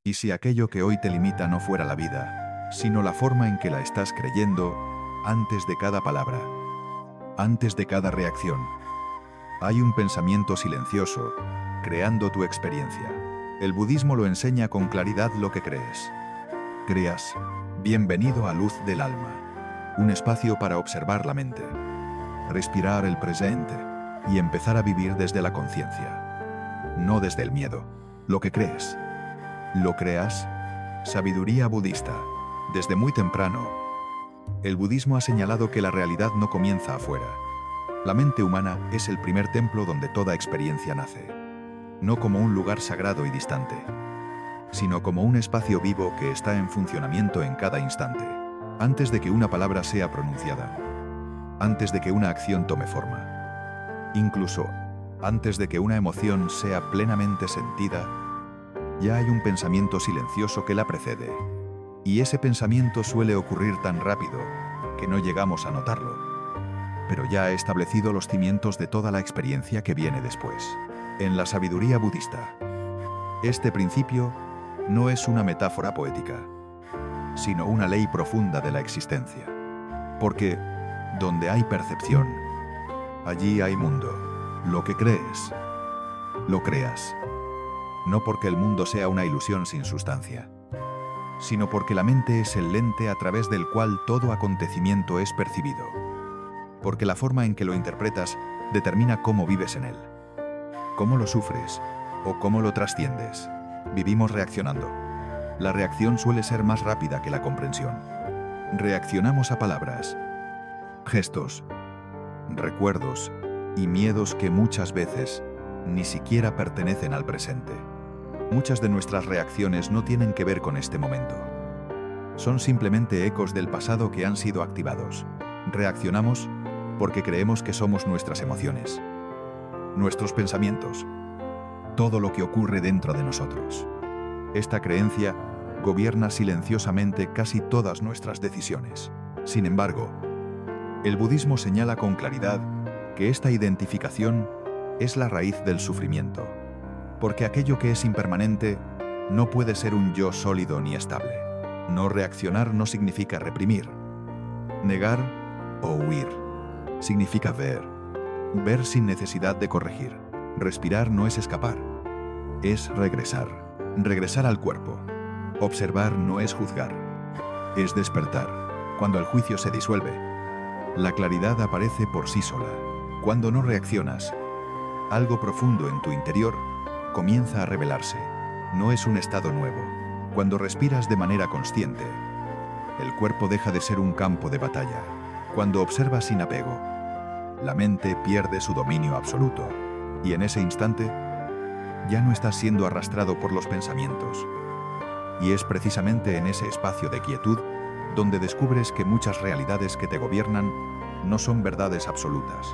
¿Y si aquello que hoy te limita no fuera la vida, sino la forma en que la estás creyendo antes de cada palabra, antes de cada reacción? Hay un pensamiento silencioso, creando tu experiencia. El budismo lo enseña con claridad lo que crees. Creas, bienvenido a Luz del Alma, un espacio para observar la mente, respirar el presente y empezar a vivir desde la conciencia, no desde el miedo. Lo que crees, lo creas. Sabiduría budista. Desde muy temprano, el budismo ha señalado que la realidad no comienza afuera. La mente humana es el primer templo donde toda experiencia nace, no como un lugar sagrado y distante, sino como un espacio vivo que está en funcionamiento en cada instante, antes de que una palabra sea pronunciada, antes de que una acción tome forma, incluso antes de que una emoción sea plenamente sentida. Ya hay un pensamiento silencioso que la precede, y ese pensamiento suele ocurrir tan rápido que no llegamos a notarlo, pero ya ha establecido los cimientos de toda la experiencia que viene después. En la sabiduría budista, este principio no es una metáfora poética, sino una ley profunda de la existencia. Porque donde hay percepción, allí hay mundo. Lo que crees, lo creas. No porque el mundo sea una ilusión sin sustancia, sino porque la mente es el lente a través del cual todo acontecimiento es percibido. Porque la forma en que lo interpretas determina cómo vives en él, cómo lo sufres o cómo lo trasciendes. Vivimos reaccionando. La reacción suele ser más rápida que la comprensión. Reaccionamos a palabras, gestos, recuerdos y miedos que muchas veces ni siquiera pertenecen al presente. Muchas de nuestras reacciones no tienen que ver con este momento. Son simplemente ecos del pasado que han sido activados. Reaccionamos porque creemos que somos nuestras emociones, nuestros pensamientos, todo lo que ocurre dentro de nosotros. Esta creencia gobierna silenciosamente casi todas nuestras decisiones. Sin embargo, el budismo señala con claridad que esta identificación es la raíz del sufrimiento, porque aquello que es impermanente no puede ser un yo sólido ni estable. No reaccionar no significa reprimir. Negar o huir significa ver. Ver sin necesidad de corregir. Respirar no es escapar, es regresar. Regresar al cuerpo. Observar no es juzgar, es despertar. Cuando el juicio se disuelve, la claridad aparece por sí sola. Cuando no reaccionas, algo profundo en tu interior comienza a revelarse. No es un estado nuevo. Cuando respiras de manera consciente, el cuerpo deja de ser un campo de batalla. Cuando observas sin apego, la mente pierde su dominio absoluto, y en ese instante ya no estás siendo arrastrado por los pensamientos. Y es precisamente en ese espacio de quietud donde descubres que muchas realidades que te gobiernan no son verdades absolutas,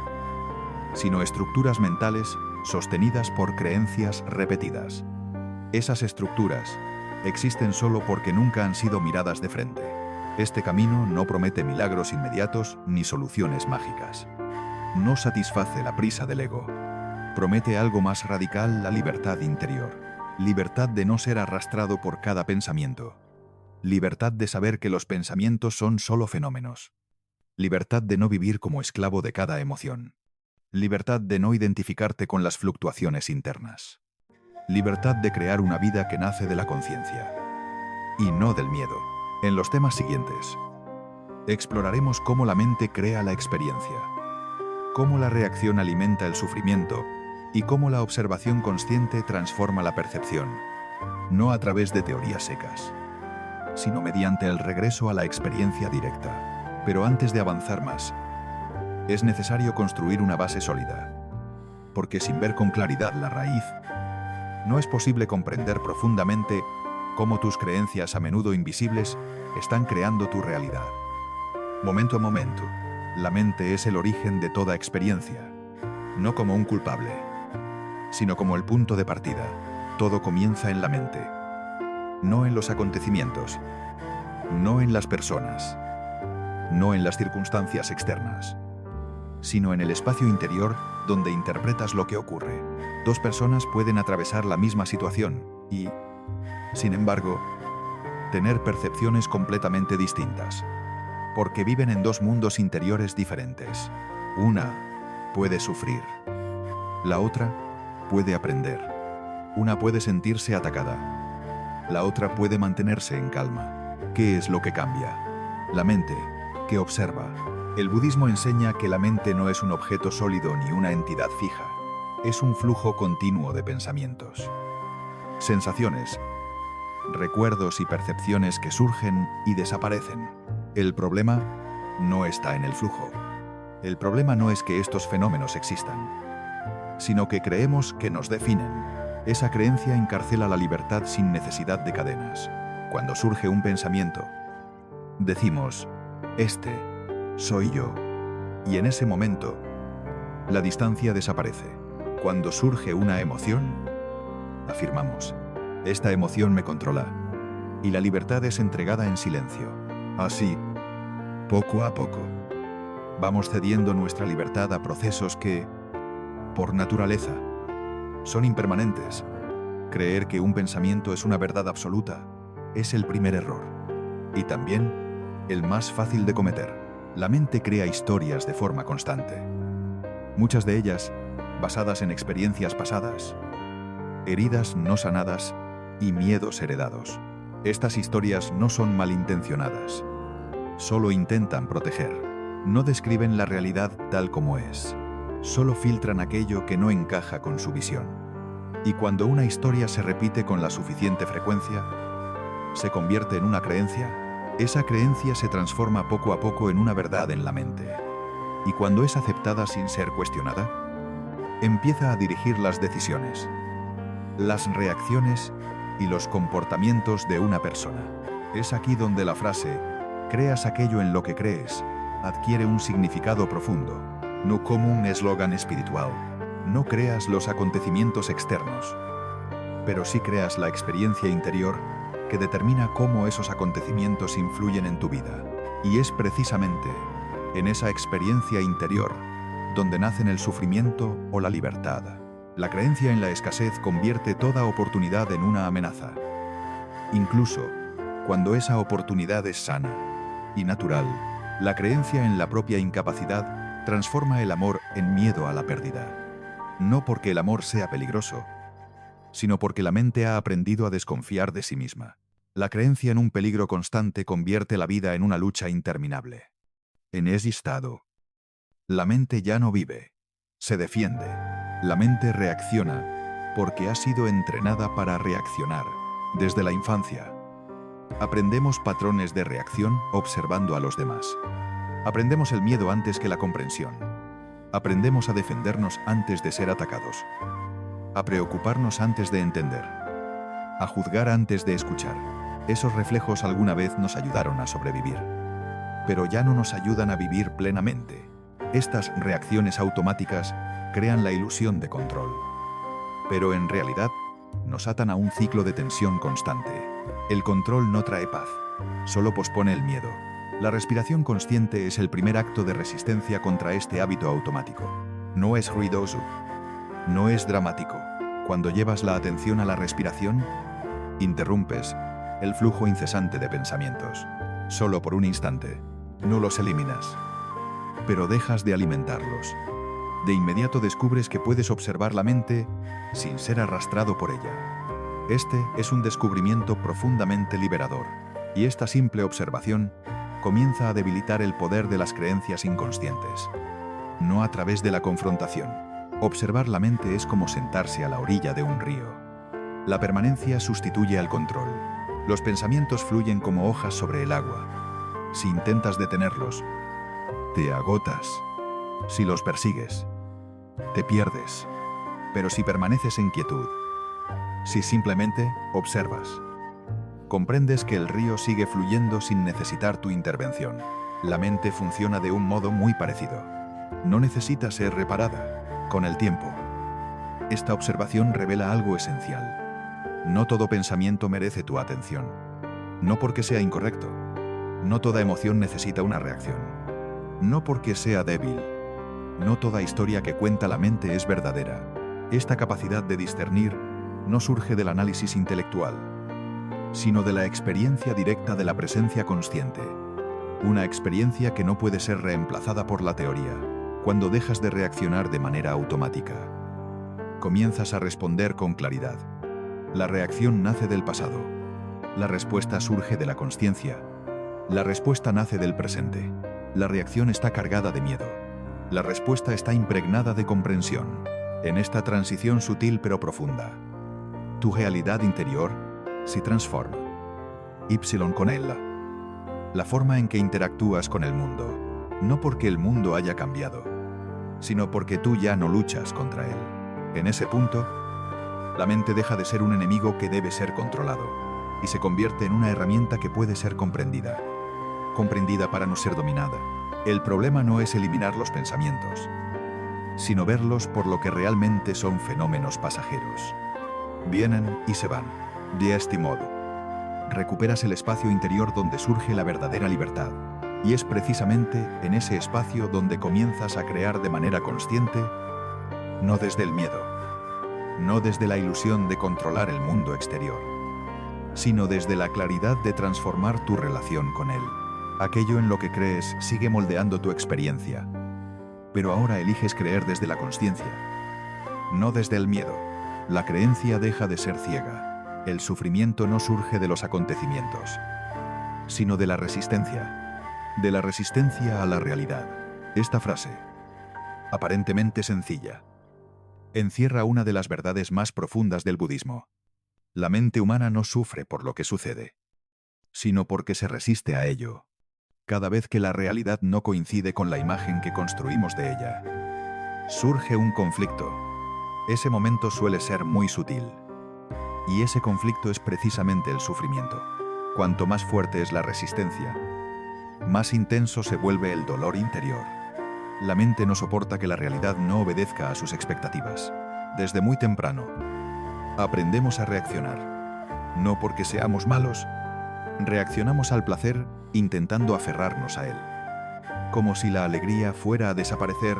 sino estructuras mentales sostenidas por creencias repetidas. Esas estructuras existen solo porque nunca han sido miradas de frente. Este camino no promete milagros inmediatos ni soluciones mágicas. No satisface la prisa del ego. Promete algo más radical: la libertad interior. Libertad de no ser arrastrado por cada pensamiento. Libertad de saber que los pensamientos son solo fenómenos. Libertad de no vivir como esclavo de cada emoción. Libertad de no identificarte con las fluctuaciones internas. Libertad de crear una vida que nace de la conciencia y no del miedo. En los temas siguientes, exploraremos cómo la mente crea la experiencia, cómo la reacción alimenta el sufrimiento y cómo la observación consciente transforma la percepción, no a través de teorías secas, sino mediante el regreso a la experiencia directa. Pero antes de avanzar más, es necesario construir una base sólida, porque sin ver con claridad la raíz, no es posible comprender profundamente cómo tus creencias, a menudo invisibles, están creando tu realidad. Momento a momento, la mente es el origen de toda experiencia, no como un culpable, sino como el punto de partida. Todo comienza en la mente, no en los acontecimientos, no en las personas, no en las circunstancias externas, sino en el espacio interior donde interpretas lo que ocurre. Dos personas pueden atravesar la misma situación y, Sin embargo, tener percepciones completamente distintas, porque viven en dos mundos interiores diferentes. Una puede sufrir, la otra puede aprender. Una puede sentirse atacada, la otra puede mantenerse en calma. ¿Qué es lo que cambia? La mente, que observa. El budismo enseña que la mente no es un objeto sólido ni una entidad fija. Es un flujo continuo de pensamientos, sensaciones, recuerdos y percepciones que surgen y desaparecen. El problema no está en el flujo. El problema no es que estos fenómenos existan, sino que creemos que nos definen. Esa creencia encarcela la libertad sin necesidad de cadenas. Cuando surge un pensamiento, decimos, este soy yo. Y en ese momento, la distancia desaparece. Cuando surge una emoción, afirmamos, esta emoción me controla. Y la libertad es entregada en silencio. Así, poco a poco, vamos cediendo nuestra libertad a procesos que, por naturaleza, son impermanentes. Creer que un pensamiento es una verdad absoluta es el primer error. Y también el más fácil de cometer. La mente crea historias de forma constante. Muchas de ellas basadas en experiencias pasadas, heridas no sanadas y miedos heredados. Estas historias no son malintencionadas. Solo intentan proteger. No describen la realidad tal como es. Solo filtran aquello que no encaja con su visión. Y cuando una historia se repite con la suficiente frecuencia, se convierte en una creencia. Esa creencia se transforma poco a poco en una verdad en la mente. Y cuando es aceptada sin ser cuestionada, empieza a dirigir las decisiones, las reacciones y los comportamientos de una persona. Es aquí donde la frase, creas aquello en lo que crees, adquiere un significado profundo, no como un eslogan espiritual. No creas los acontecimientos externos, pero sí creas la experiencia interior que determina cómo esos acontecimientos influyen en tu vida. Y es precisamente en esa experiencia interior donde nacen el sufrimiento o la libertad. La creencia en la escasez convierte toda oportunidad en una amenaza, incluso cuando esa oportunidad es sana y natural. La creencia en la propia incapacidad transforma el amor en miedo a la pérdida. No porque el amor sea peligroso, sino porque la mente ha aprendido a desconfiar de sí misma. La creencia en un peligro constante convierte la vida en una lucha interminable. En ese estado, la mente ya no vive, se defiende. La mente reacciona porque ha sido entrenada para reaccionar. Desde la infancia, aprendemos patrones de reacción observando a los demás. Aprendemos el miedo antes que la comprensión. Aprendemos a defendernos antes de ser atacados. A preocuparnos antes de entender. A juzgar antes de escuchar. Esos reflejos alguna vez nos ayudaron a sobrevivir, pero ya no nos ayudan a vivir plenamente. Estas reacciones automáticas crean la ilusión de control, pero en realidad nos atan a un ciclo de tensión constante. El control no trae paz, solo pospone el miedo. La respiración consciente es el primer acto de resistencia contra este hábito automático. No es ruidoso, no es dramático. Cuando llevas la atención a la respiración, interrumpes el flujo incesante de pensamientos. Solo por un instante. No los eliminas, pero dejas de alimentarlos. De inmediato descubres que puedes observar la mente sin ser arrastrado por ella. Este es un descubrimiento profundamente liberador, y esta simple observación comienza a debilitar el poder de las creencias inconscientes. No a través de la confrontación. Observar la mente es como sentarse a la orilla de un río. La permanencia sustituye al control. Los pensamientos fluyen como hojas sobre el agua. Si intentas detenerlos, te agotas. Si los persigues, te pierdes. Pero si permaneces en quietud, si simplemente observas, comprendes que el río sigue fluyendo sin necesitar tu intervención. La mente funciona de un modo muy parecido. No necesita ser reparada. Con el tiempo, esta observación revela algo esencial. No todo pensamiento merece tu atención. No porque sea incorrecto. No toda emoción necesita una reacción. No porque sea débil. No toda historia que cuenta la mente es verdadera. Esta capacidad de discernir no surge del análisis intelectual, sino de la experiencia directa de la presencia consciente. Una experiencia que no puede ser reemplazada por la teoría, cuando dejas de reaccionar de manera automática. Comienzas a responder con claridad. La reacción nace del pasado. La respuesta surge de la consciencia. La respuesta nace del presente. La reacción está cargada de miedo. La respuesta está impregnada de comprensión. En esta transición sutil pero profunda, tu realidad interior se transforma. Y con ella. La forma en que interactúas con el mundo, no porque el mundo haya cambiado, sino porque tú ya no luchas contra él. En ese punto, la mente deja de ser un enemigo que debe ser controlado y se convierte en una herramienta que puede ser comprendida. Comprendida para no ser dominada. El problema no es eliminar los pensamientos, sino verlos por lo que realmente son fenómenos pasajeros. Vienen y se van. De este modo, recuperas el espacio interior donde surge la verdadera libertad. Y es precisamente en ese espacio donde comienzas a crear de manera consciente, no desde el miedo, no desde la ilusión de controlar el mundo exterior, sino desde la claridad de transformar tu relación con él. Aquello en lo que crees sigue moldeando tu experiencia, pero ahora eliges creer desde la consciencia, no desde el miedo. La creencia deja de ser ciega. El sufrimiento no surge de los acontecimientos, sino de la resistencia a la realidad. Esta frase, aparentemente sencilla, encierra una de las verdades más profundas del budismo. La mente humana no sufre por lo que sucede, sino porque se resiste a ello. Cada vez que la realidad no coincide con la imagen que construimos de ella, surge un conflicto. Ese momento suele ser muy sutil. Y ese conflicto es precisamente el sufrimiento. Cuanto más fuerte es la resistencia, más intenso se vuelve el dolor interior. La mente no soporta que la realidad no obedezca a sus expectativas. Desde muy temprano, aprendemos a reaccionar. No porque seamos malos, reaccionamos al placer intentando aferrarnos a él. Como si la alegría fuera a desaparecer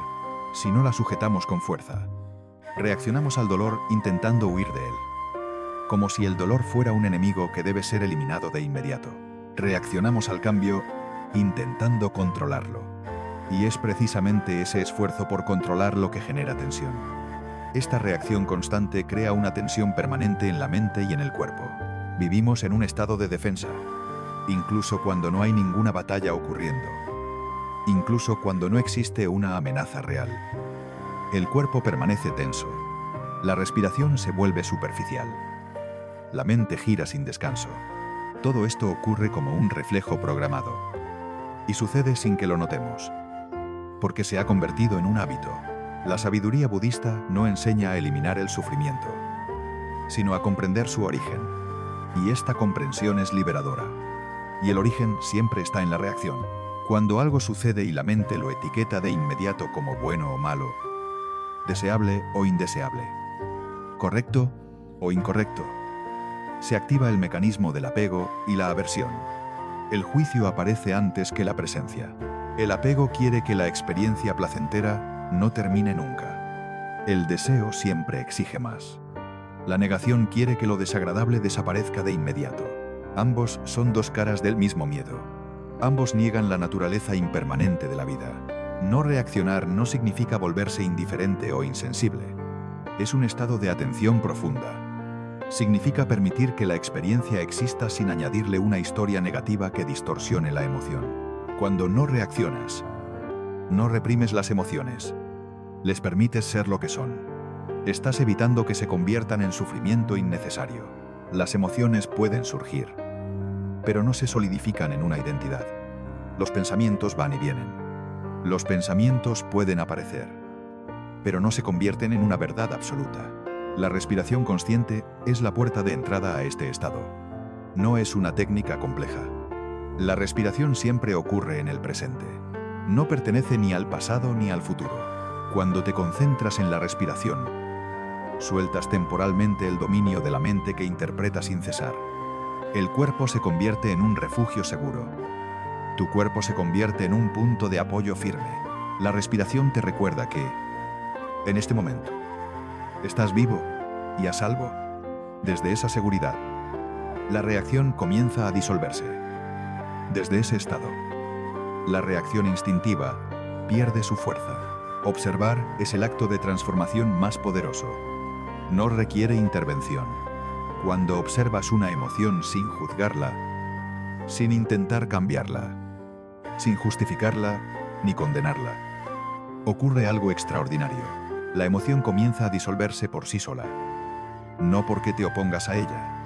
si no la sujetamos con fuerza. Reaccionamos al dolor intentando huir de él. Como si el dolor fuera un enemigo que debe ser eliminado de inmediato. Reaccionamos al cambio intentando controlarlo. Y es precisamente ese esfuerzo por controlar lo que genera tensión. Esta reacción constante crea una tensión permanente en la mente y en el cuerpo. Vivimos en un estado de defensa, incluso cuando no hay ninguna batalla ocurriendo. Incluso cuando no existe una amenaza real. El cuerpo permanece tenso. La respiración se vuelve superficial. La mente gira sin descanso. Todo esto ocurre como un reflejo programado. Y sucede sin que lo notemos. Porque se ha convertido en un hábito. La sabiduría budista no enseña a eliminar el sufrimiento, sino a comprender su origen. Y esta comprensión es liberadora. Y el origen siempre está en la reacción. Cuando algo sucede y la mente lo etiqueta de inmediato como bueno o malo, deseable o indeseable, correcto o incorrecto, se activa el mecanismo del apego y la aversión. El juicio aparece antes que la presencia. El apego quiere que la experiencia placentera no termine nunca. El deseo siempre exige más. La negación quiere que lo desagradable desaparezca de inmediato. Ambos son dos caras del mismo miedo. Ambos niegan la naturaleza impermanente de la vida. No reaccionar no significa volverse indiferente o insensible. Es un estado de atención profunda. Significa permitir que la experiencia exista sin añadirle una historia negativa que distorsione la emoción. Cuando no reaccionas, no reprimes las emociones. Les permites ser lo que son. Estás evitando que se conviertan en sufrimiento innecesario. Las emociones pueden surgir, pero no se solidifican en una identidad. Los pensamientos van y vienen. Los pensamientos pueden aparecer, pero no se convierten en una verdad absoluta. La respiración consciente es la puerta de entrada a este estado. No es una técnica compleja. La respiración siempre ocurre en el presente. No pertenece ni al pasado ni al futuro. Cuando te concentras en la respiración, sueltas temporalmente el dominio de la mente que interpreta sin cesar. El cuerpo se convierte en un refugio seguro. Tu cuerpo se convierte en un punto de apoyo firme. La respiración te recuerda que, en este momento, estás vivo y a salvo. Desde esa seguridad, la reacción comienza a disolverse. Desde ese estado, la reacción instintiva pierde su fuerza. Observar es el acto de transformación más poderoso. No requiere intervención. Cuando observas una emoción sin juzgarla, sin intentar cambiarla, sin justificarla ni condenarla, ocurre algo extraordinario. La emoción comienza a disolverse por sí sola. No porque te opongas a ella,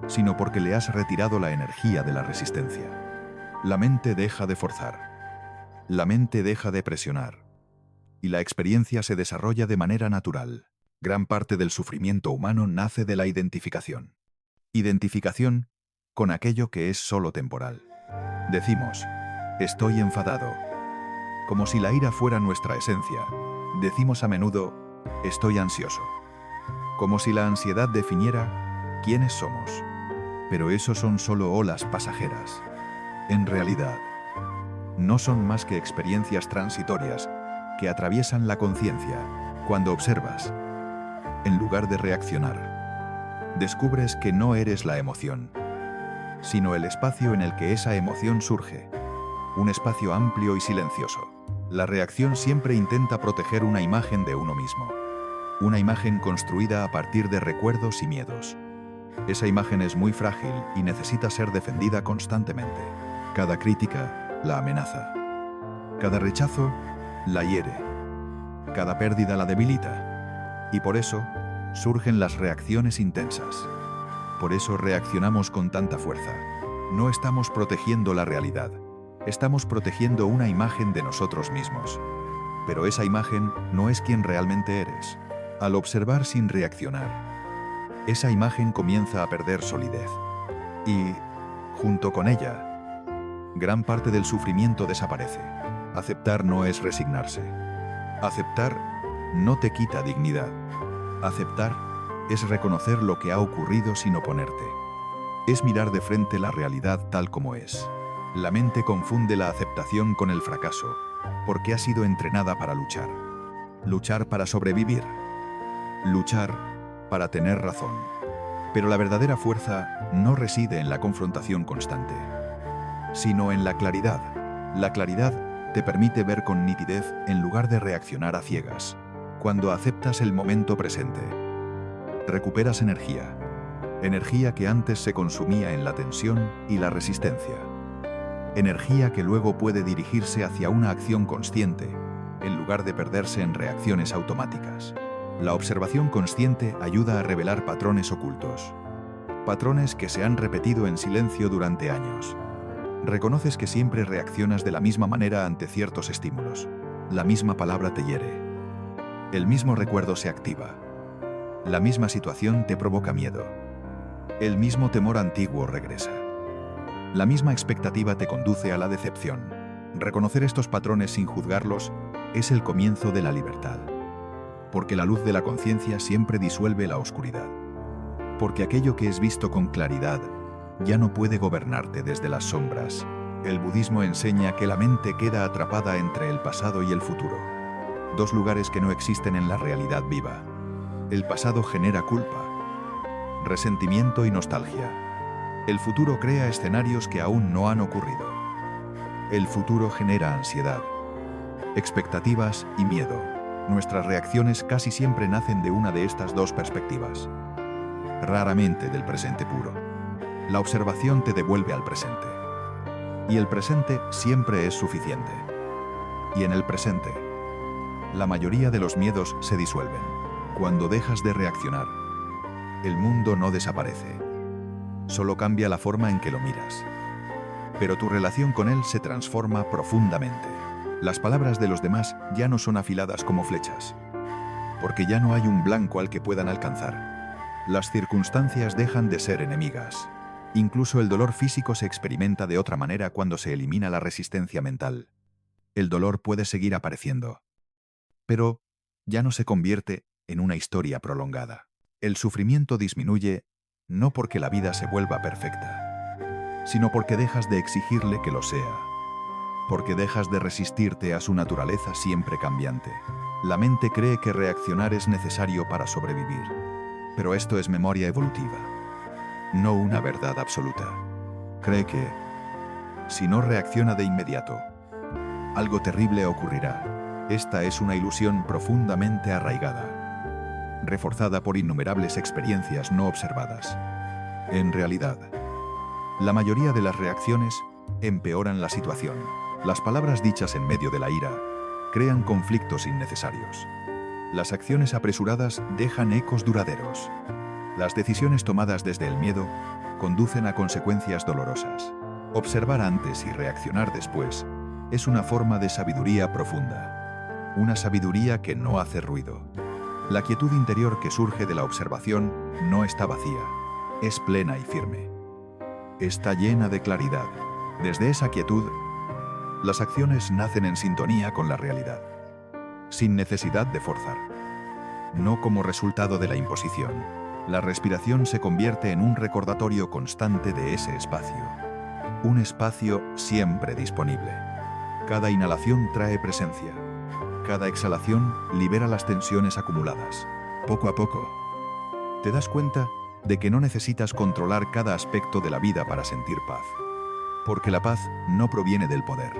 sino porque le has retirado la energía de la resistencia. La mente deja de forzar. La mente deja de presionar. Y la experiencia se desarrolla de manera natural. Gran parte del sufrimiento humano nace de la identificación. Identificación con aquello que es solo temporal. Decimos, estoy enfadado, como si la ira fuera nuestra esencia. Decimos a menudo, estoy ansioso, como si la ansiedad definiera quiénes somos. Pero eso son solo olas pasajeras. En realidad, no son más que experiencias transitorias que atraviesan la conciencia. Cuando observas, en lugar de reaccionar, descubres que no eres la emoción, sino el espacio en el que esa emoción surge, un espacio amplio y silencioso. La reacción siempre intenta proteger una imagen de uno mismo, una imagen construida a partir de recuerdos y miedos. Esa imagen es muy frágil y necesita ser defendida constantemente. Cada crítica la amenaza. Cada rechazo la hiere. Cada pérdida la debilita. Y por eso surgen las reacciones intensas. Por eso reaccionamos con tanta fuerza. No estamos protegiendo la realidad. Estamos protegiendo una imagen de nosotros mismos. Pero esa imagen no es quien realmente eres. Al observar sin reaccionar, esa imagen comienza a perder solidez. Y, junto con ella, gran parte del sufrimiento desaparece. Aceptar no es resignarse. Aceptar no te quita dignidad. Aceptar es reconocer lo que ha ocurrido sin oponerte. Es mirar de frente la realidad tal como es. La mente confunde la aceptación con el fracaso, porque ha sido entrenada para luchar. Luchar para sobrevivir. Luchar para tener razón. Pero la verdadera fuerza no reside en la confrontación constante, sino en la claridad. La claridad te permite ver con nitidez en lugar de reaccionar a ciegas. Cuando aceptas el momento presente, recuperas energía. Energía que antes se consumía en la tensión y la resistencia. Energía que luego puede dirigirse hacia una acción consciente, en lugar de perderse en reacciones automáticas. La observación consciente ayuda a revelar patrones ocultos. Patrones que se han repetido en silencio durante años. Reconoces que siempre reaccionas de la misma manera ante ciertos estímulos. La misma palabra te hiere. El mismo recuerdo se activa. La misma situación te provoca miedo. El mismo temor antiguo regresa. La misma expectativa te conduce a la decepción. Reconocer estos patrones sin juzgarlos es el comienzo de la libertad. Porque la luz de la conciencia siempre disuelve la oscuridad. Porque aquello que es visto con claridad ya no puede gobernarte desde las sombras. El budismo enseña que la mente queda atrapada entre el pasado y el futuro. Dos lugares que no existen en la realidad viva. El pasado genera culpa, resentimiento y nostalgia. El futuro crea escenarios que aún no han ocurrido. El futuro genera ansiedad, expectativas y miedo. Nuestras reacciones casi siempre nacen de una de estas dos perspectivas. Raramente del presente puro. La observación te devuelve al presente. Y el presente siempre es suficiente. Y en el presente, la mayoría de los miedos se disuelven. Cuando dejas de reaccionar, el mundo no desaparece. Solo cambia la forma en que lo miras. Pero tu relación con él se transforma profundamente. Las palabras de los demás ya no son afiladas como flechas, porque ya no hay un blanco al que puedan alcanzar. Las circunstancias dejan de ser enemigas. Incluso el dolor físico se experimenta de otra manera cuando se elimina la resistencia mental. El dolor puede seguir apareciendo, pero ya no se convierte en una historia prolongada. El sufrimiento disminuye no porque la vida se vuelva perfecta, sino porque dejas de exigirle que lo sea, porque dejas de resistirte a su naturaleza siempre cambiante. La mente cree que reaccionar es necesario para sobrevivir, pero esto es memoria evolutiva. no una verdad absoluta. Cree que, si no reacciona de inmediato, algo terrible ocurrirá. Esta es una ilusión profundamente arraigada, reforzada por innumerables experiencias no observadas. En realidad, la mayoría de las reacciones empeoran la situación. Las palabras dichas en medio de la ira crean conflictos innecesarios. Las acciones apresuradas dejan ecos duraderos. Las decisiones tomadas desde el miedo conducen a consecuencias dolorosas. Observar antes y reaccionar después es una forma de sabiduría profunda. Una sabiduría que no hace ruido. La quietud interior que surge de la observación no está vacía, es plena y firme. Está llena de claridad. Desde esa quietud, las acciones nacen en sintonía con la realidad, sin necesidad de forzar. No como resultado de la imposición. La respiración se convierte en un recordatorio constante de ese espacio. Un espacio siempre disponible. Cada inhalación trae presencia. Cada exhalación libera las tensiones acumuladas. Poco a poco, te das cuenta de que no necesitas controlar cada aspecto de la vida para sentir paz. Porque la paz no proviene del poder.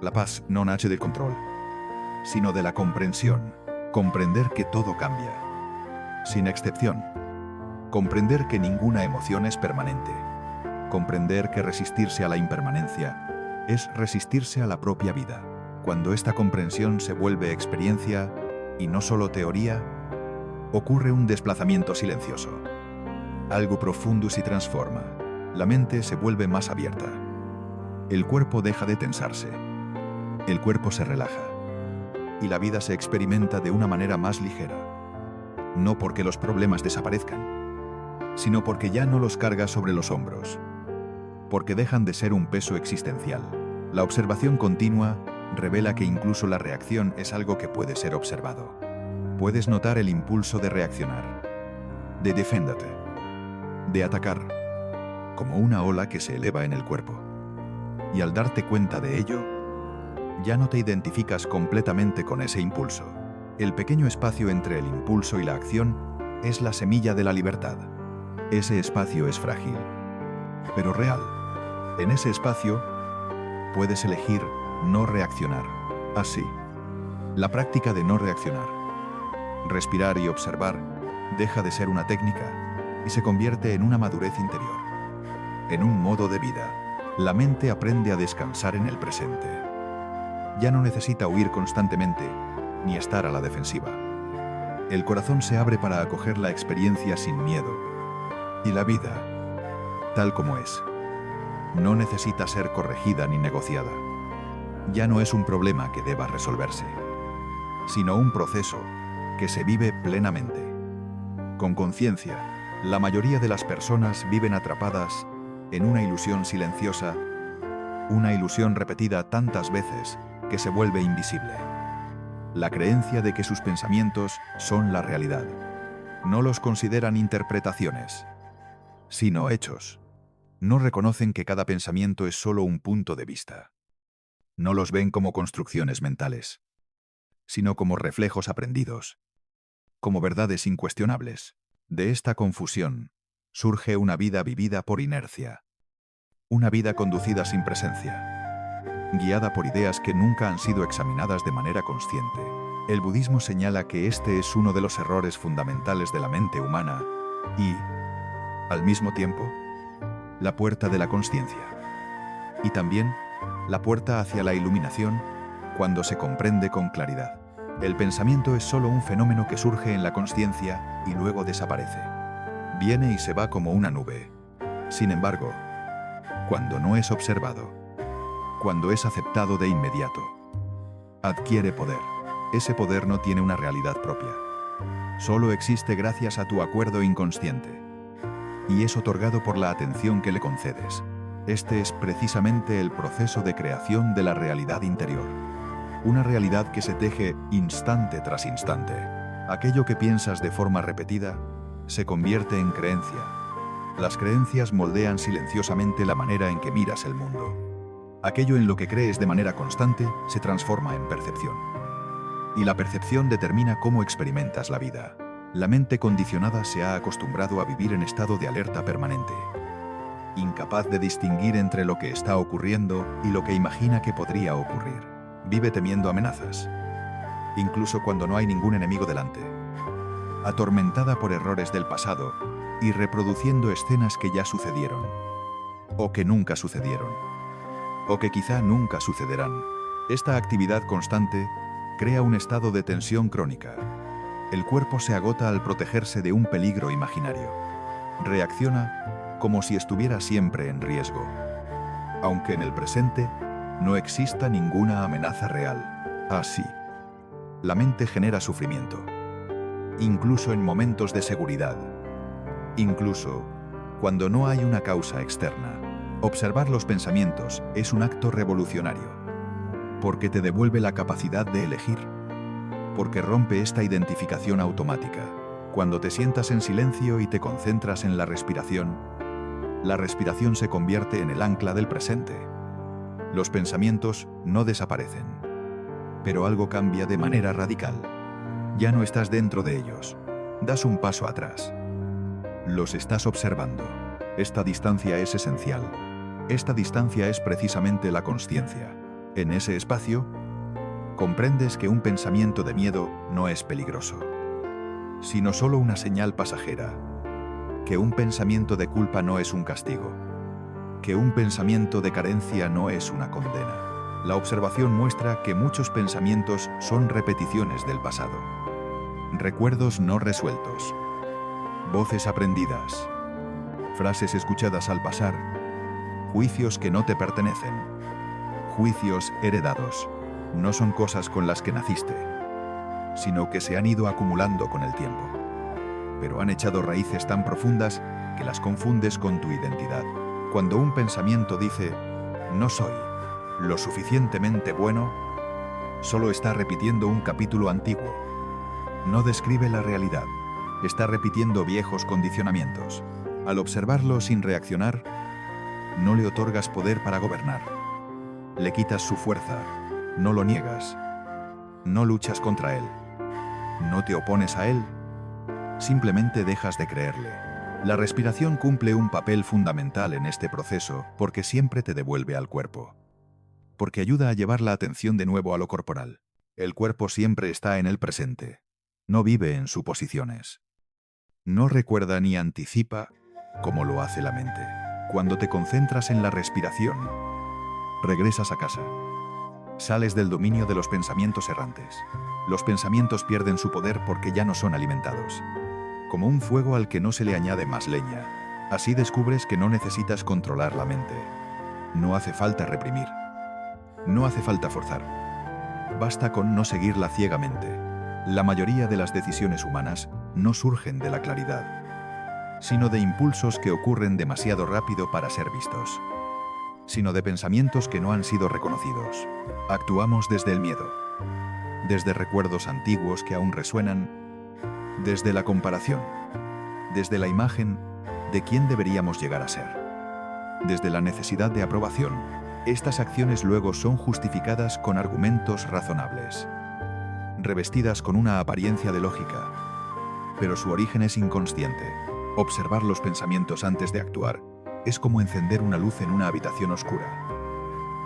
La paz no nace del control, sino de la comprensión. Comprender que todo cambia, sin excepción. Comprender que ninguna emoción es permanente. Comprender que resistirse a la impermanencia es resistirse a la propia vida. Cuando esta comprensión se vuelve experiencia y no solo teoría, ocurre un desplazamiento silencioso. Algo profundo se transforma. La mente se vuelve más abierta. El cuerpo deja de tensarse. El cuerpo se relaja. Y la vida se experimenta de una manera más ligera. No porque los problemas desaparezcan, sino porque ya no los cargas sobre los hombros. Porque dejan de ser un peso existencial. La observación continua revela que incluso la reacción es algo que puede ser observado. Puedes notar el impulso de reaccionar, de deféndete, de atacar, como una ola que se eleva en el cuerpo. Y al darte cuenta de ello, ya no te identificas completamente con ese impulso. El pequeño espacio entre el impulso y la acción es la semilla de la libertad. Ese espacio es frágil, pero real. En ese espacio, puedes elegir no reaccionar. Así, la práctica de no reaccionar, respirar y observar, deja de ser una técnica y se convierte en una madurez interior, en un modo de vida. La mente aprende a descansar en el presente. Ya no necesita huir constantemente, ni estar a la defensiva. El corazón se abre para acoger la experiencia sin miedo. Y la vida, tal como es, no necesita ser corregida ni negociada. Ya no es un problema que deba resolverse, sino un proceso que se vive plenamente. Con conciencia, la mayoría de las personas viven atrapadas en una ilusión silenciosa, una ilusión repetida tantas veces que se vuelve invisible. La creencia de que sus pensamientos son la realidad. No los consideran interpretaciones, sino hechos. No reconocen que cada pensamiento es solo un punto de vista. No los ven como construcciones mentales, sino como reflejos aprendidos, como verdades incuestionables. De esta confusión surge una vida vivida por inercia, una vida conducida sin presencia, guiada por ideas que nunca han sido examinadas de manera consciente. El budismo señala que este es uno de los errores fundamentales de la mente humana y, al mismo tiempo, la puerta de la consciencia. Y también la puerta hacia la iluminación cuando se comprende con claridad. El pensamiento es solo un fenómeno que surge en la consciencia y luego desaparece. Viene y se va como una nube. Sin embargo, cuando no es observado, cuando es aceptado de inmediato, adquiere poder. Ese poder no tiene una realidad propia. Solo existe gracias a tu acuerdo inconsciente. Y es otorgado por la atención que le concedes. Este es precisamente el proceso de creación de la realidad interior. Una realidad que se teje instante tras instante. Aquello que piensas de forma repetida se convierte en creencia. Las creencias moldean silenciosamente la manera en que miras el mundo. Aquello en lo que crees de manera constante se transforma en percepción. Y la percepción determina cómo experimentas la vida. La mente condicionada se ha acostumbrado a vivir en estado de alerta permanente, incapaz de distinguir entre lo que está ocurriendo y lo que imagina que podría ocurrir. Vive temiendo amenazas, incluso cuando no hay ningún enemigo delante, atormentada por errores del pasado y reproduciendo escenas que ya sucedieron, o que nunca sucedieron, o que quizá nunca sucederán. Esta actividad constante crea un estado de tensión crónica. El cuerpo se agota al protegerse de un peligro imaginario. Reacciona como si estuviera siempre en riesgo, aunque en el presente no exista ninguna amenaza real. Así, la mente genera sufrimiento, incluso en momentos de seguridad, incluso cuando no hay una causa externa. Observar los pensamientos es un acto revolucionario, porque te devuelve la capacidad de elegir, porque rompe esta identificación automática. Cuando te sientas en silencio y te concentras en la respiración se convierte en el ancla del presente. Los pensamientos no desaparecen, pero algo cambia de manera radical. Ya no estás dentro de ellos, das un paso atrás. Los estás observando. Esta distancia es esencial. Esta distancia es precisamente la consciencia. En ese espacio, comprendes que un pensamiento de miedo no es peligroso, sino solo una señal pasajera, que un pensamiento de culpa no es un castigo, que un pensamiento de carencia no es una condena. La observación muestra que muchos pensamientos son repeticiones del pasado, recuerdos no resueltos, voces aprendidas, frases escuchadas al pasar, juicios que no te pertenecen, juicios heredados. No son cosas con las que naciste, sino que se han ido acumulando con el tiempo, pero han echado raíces tan profundas que las confundes con tu identidad. Cuando un pensamiento dice, no soy lo suficientemente bueno, solo está repitiendo un capítulo antiguo. No describe la realidad, está repitiendo viejos condicionamientos. Al observarlo sin reaccionar, no le otorgas poder para gobernar. Le quitas su fuerza, no lo niegas, no luchas contra él, no te opones a él, simplemente dejas de creerle. La respiración cumple un papel fundamental en este proceso porque siempre te devuelve al cuerpo, porque ayuda a llevar la atención de nuevo a lo corporal. El cuerpo siempre está en el presente, no vive en suposiciones, no recuerda ni anticipa como lo hace la mente. Cuando te concentras en la respiración, regresas a casa. Sales del dominio de los pensamientos errantes. Los pensamientos pierden su poder porque ya no son alimentados. Como un fuego al que no se le añade más leña. Así descubres que no necesitas controlar la mente. No hace falta reprimir. No hace falta forzar. Basta con no seguirla ciegamente. La mayoría de las decisiones humanas no surgen de la claridad, sino de impulsos que ocurren demasiado rápido para ser vistos, sino de pensamientos que no han sido reconocidos. Actuamos desde el miedo, desde recuerdos antiguos que aún resuenan, desde la comparación, desde la imagen de quién deberíamos llegar a ser, desde la necesidad de aprobación. Estas acciones luego son justificadas con argumentos razonables, revestidas con una apariencia de lógica, pero su origen es inconsciente. Observar los pensamientos antes de actuar es como encender una luz en una habitación oscura.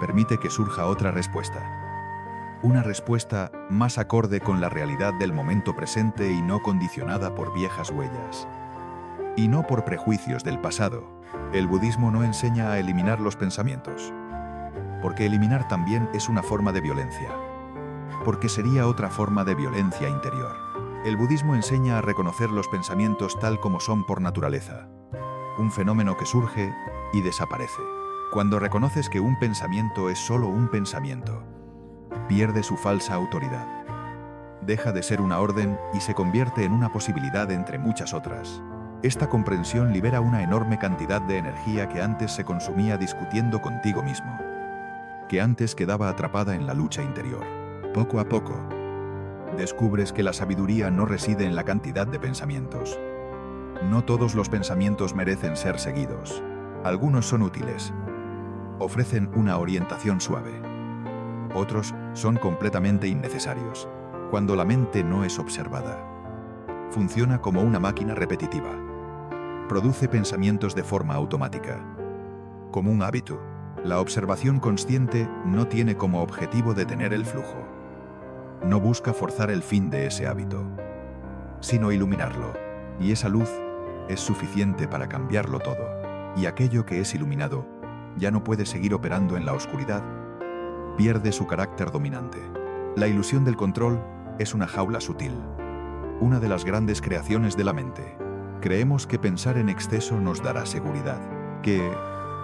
Permite que surja otra respuesta. Una respuesta más acorde con la realidad del momento presente y no condicionada por viejas huellas. Y no por prejuicios del pasado. El budismo no enseña a eliminar los pensamientos, porque eliminar también es una forma de violencia, porque sería otra forma de violencia interior. El budismo enseña a reconocer los pensamientos tal como son por naturaleza, un fenómeno que surge y desaparece. Cuando reconoces que un pensamiento es solo un pensamiento, pierde su falsa autoridad. Deja de ser una orden y se convierte en una posibilidad entre muchas otras. Esta comprensión libera una enorme cantidad de energía que antes se consumía discutiendo contigo mismo, que antes quedaba atrapada en la lucha interior. Poco a poco, descubres que la sabiduría no reside en la cantidad de pensamientos. No todos los pensamientos merecen ser seguidos. Algunos son útiles, ofrecen una orientación suave. Otros son completamente innecesarios, cuando la mente no es observada. Funciona como una máquina repetitiva. Produce pensamientos de forma automática. Como un hábito, la observación consciente no tiene como objetivo detener el flujo. No busca forzar el fin de ese hábito, sino iluminarlo. Y esa luz es suficiente para cambiarlo todo. Y aquello que es iluminado ya no puede seguir operando en la oscuridad. Pierde su carácter dominante. La ilusión del control es una jaula sutil. Una de las grandes creaciones de la mente. Creemos que pensar en exceso nos dará seguridad, que,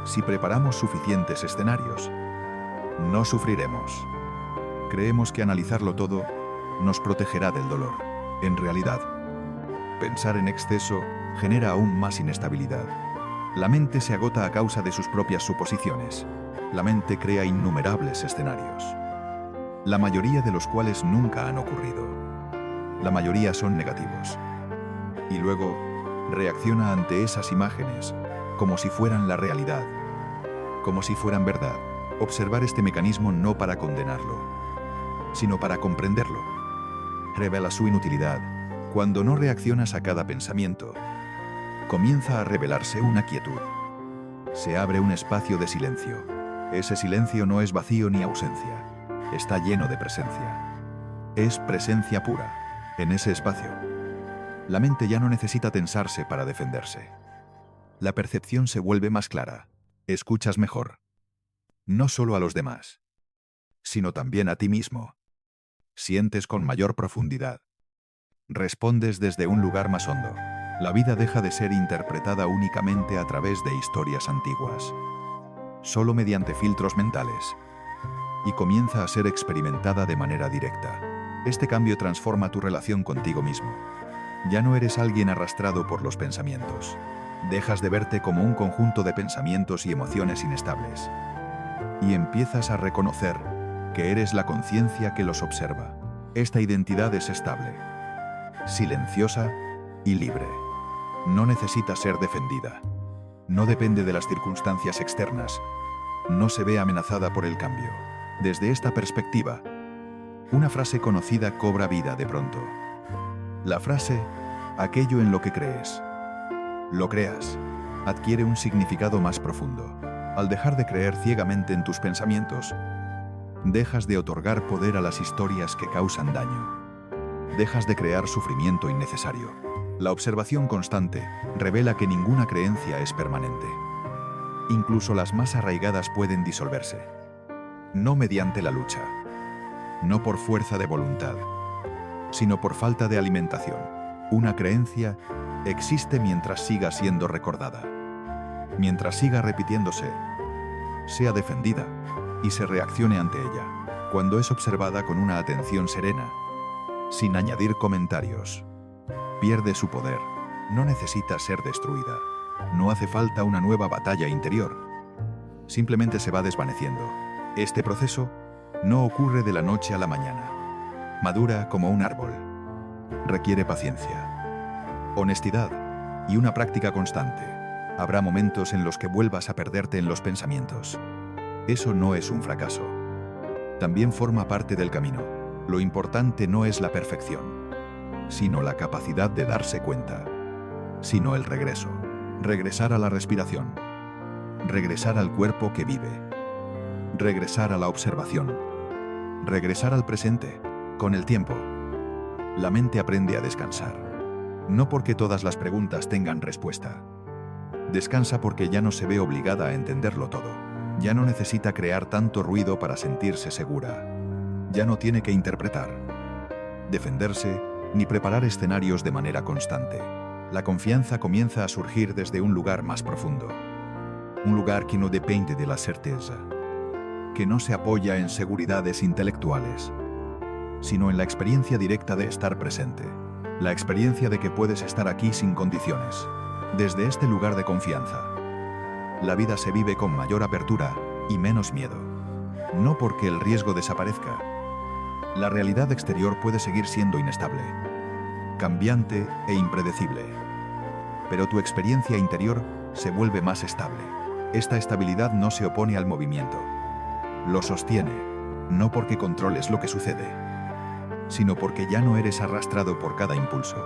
si preparamos suficientes escenarios, no sufriremos. Creemos que analizarlo todo nos protegerá del dolor. En realidad, pensar en exceso genera aún más inestabilidad. La mente se agota a causa de sus propias suposiciones. La mente crea innumerables escenarios, la mayoría de los cuales nunca han ocurrido. La mayoría son negativos. Y luego, reacciona ante esas imágenes como si fueran la realidad, como si fueran verdad. Observar este mecanismo no para condenarlo, sino para comprenderlo. Revela su inutilidad. Cuando no reaccionas a cada pensamiento, comienza a revelarse una quietud. Se abre un espacio de silencio. Ese silencio no es vacío ni ausencia. Está lleno de presencia. Es presencia pura. En ese espacio, la mente ya no necesita tensarse para defenderse. La percepción se vuelve más clara. Escuchas mejor. No solo a los demás, sino también a ti mismo. Sientes con mayor profundidad. Respondes desde un lugar más hondo. La vida deja de ser interpretada únicamente a través de historias antiguas, solo mediante filtros mentales, y comienza a ser experimentada de manera directa. Este cambio transforma tu relación contigo mismo. Ya no eres alguien arrastrado por los pensamientos. Dejas de verte como un conjunto de pensamientos y emociones inestables. Y empiezas a reconocer que eres la conciencia que los observa. Esta identidad es estable, silenciosa y libre. No necesita ser defendida. No depende de las circunstancias externas. No se ve amenazada por el cambio. Desde esta perspectiva, una frase conocida cobra vida de pronto. La frase, aquello en lo que crees, lo creas, adquiere un significado más profundo. Al dejar de creer ciegamente en tus pensamientos, dejas de otorgar poder a las historias que causan daño. Dejas de crear sufrimiento innecesario. La observación constante revela que ninguna creencia es permanente. Incluso las más arraigadas pueden disolverse. No mediante la lucha, no por fuerza de voluntad, sino por falta de alimentación. Una creencia existe mientras siga siendo recordada, mientras siga repitiéndose, sea defendida y se reaccione ante ella. Cuando es observada con una atención serena, sin añadir comentarios, pierde su poder. No necesita ser destruida. No hace falta una nueva batalla interior. Simplemente se va desvaneciendo. Este proceso no ocurre de la noche a la mañana. Madura como un árbol. Requiere paciencia, honestidad y una práctica constante. Habrá momentos en los que vuelvas a perderte en los pensamientos. Eso no es un fracaso. También forma parte del camino. Lo importante no es la perfección, sino la capacidad de darse cuenta, sino el regreso. Regresar a la respiración. Regresar al cuerpo que vive. Regresar a la observación. Regresar al presente. Con el tiempo, la mente aprende a descansar. No porque todas las preguntas tengan respuesta. Descansa porque ya no se ve obligada a entenderlo todo. Ya no necesita crear tanto ruido para sentirse segura. Ya no tiene que interpretar, defenderse, ni preparar escenarios de manera constante. La confianza comienza a surgir desde un lugar más profundo. Un lugar que no depende de la certeza, que no se apoya en seguridades intelectuales, sino en la experiencia directa de estar presente. La experiencia de que puedes estar aquí sin condiciones. Desde este lugar de confianza, la vida se vive con mayor apertura y menos miedo. No porque el riesgo desaparezca. La realidad exterior puede seguir siendo inestable, cambiante e impredecible. Pero tu experiencia interior se vuelve más estable. Esta estabilidad no se opone al movimiento. Lo sostiene, no porque controles lo que sucede, sino porque ya no eres arrastrado por cada impulso.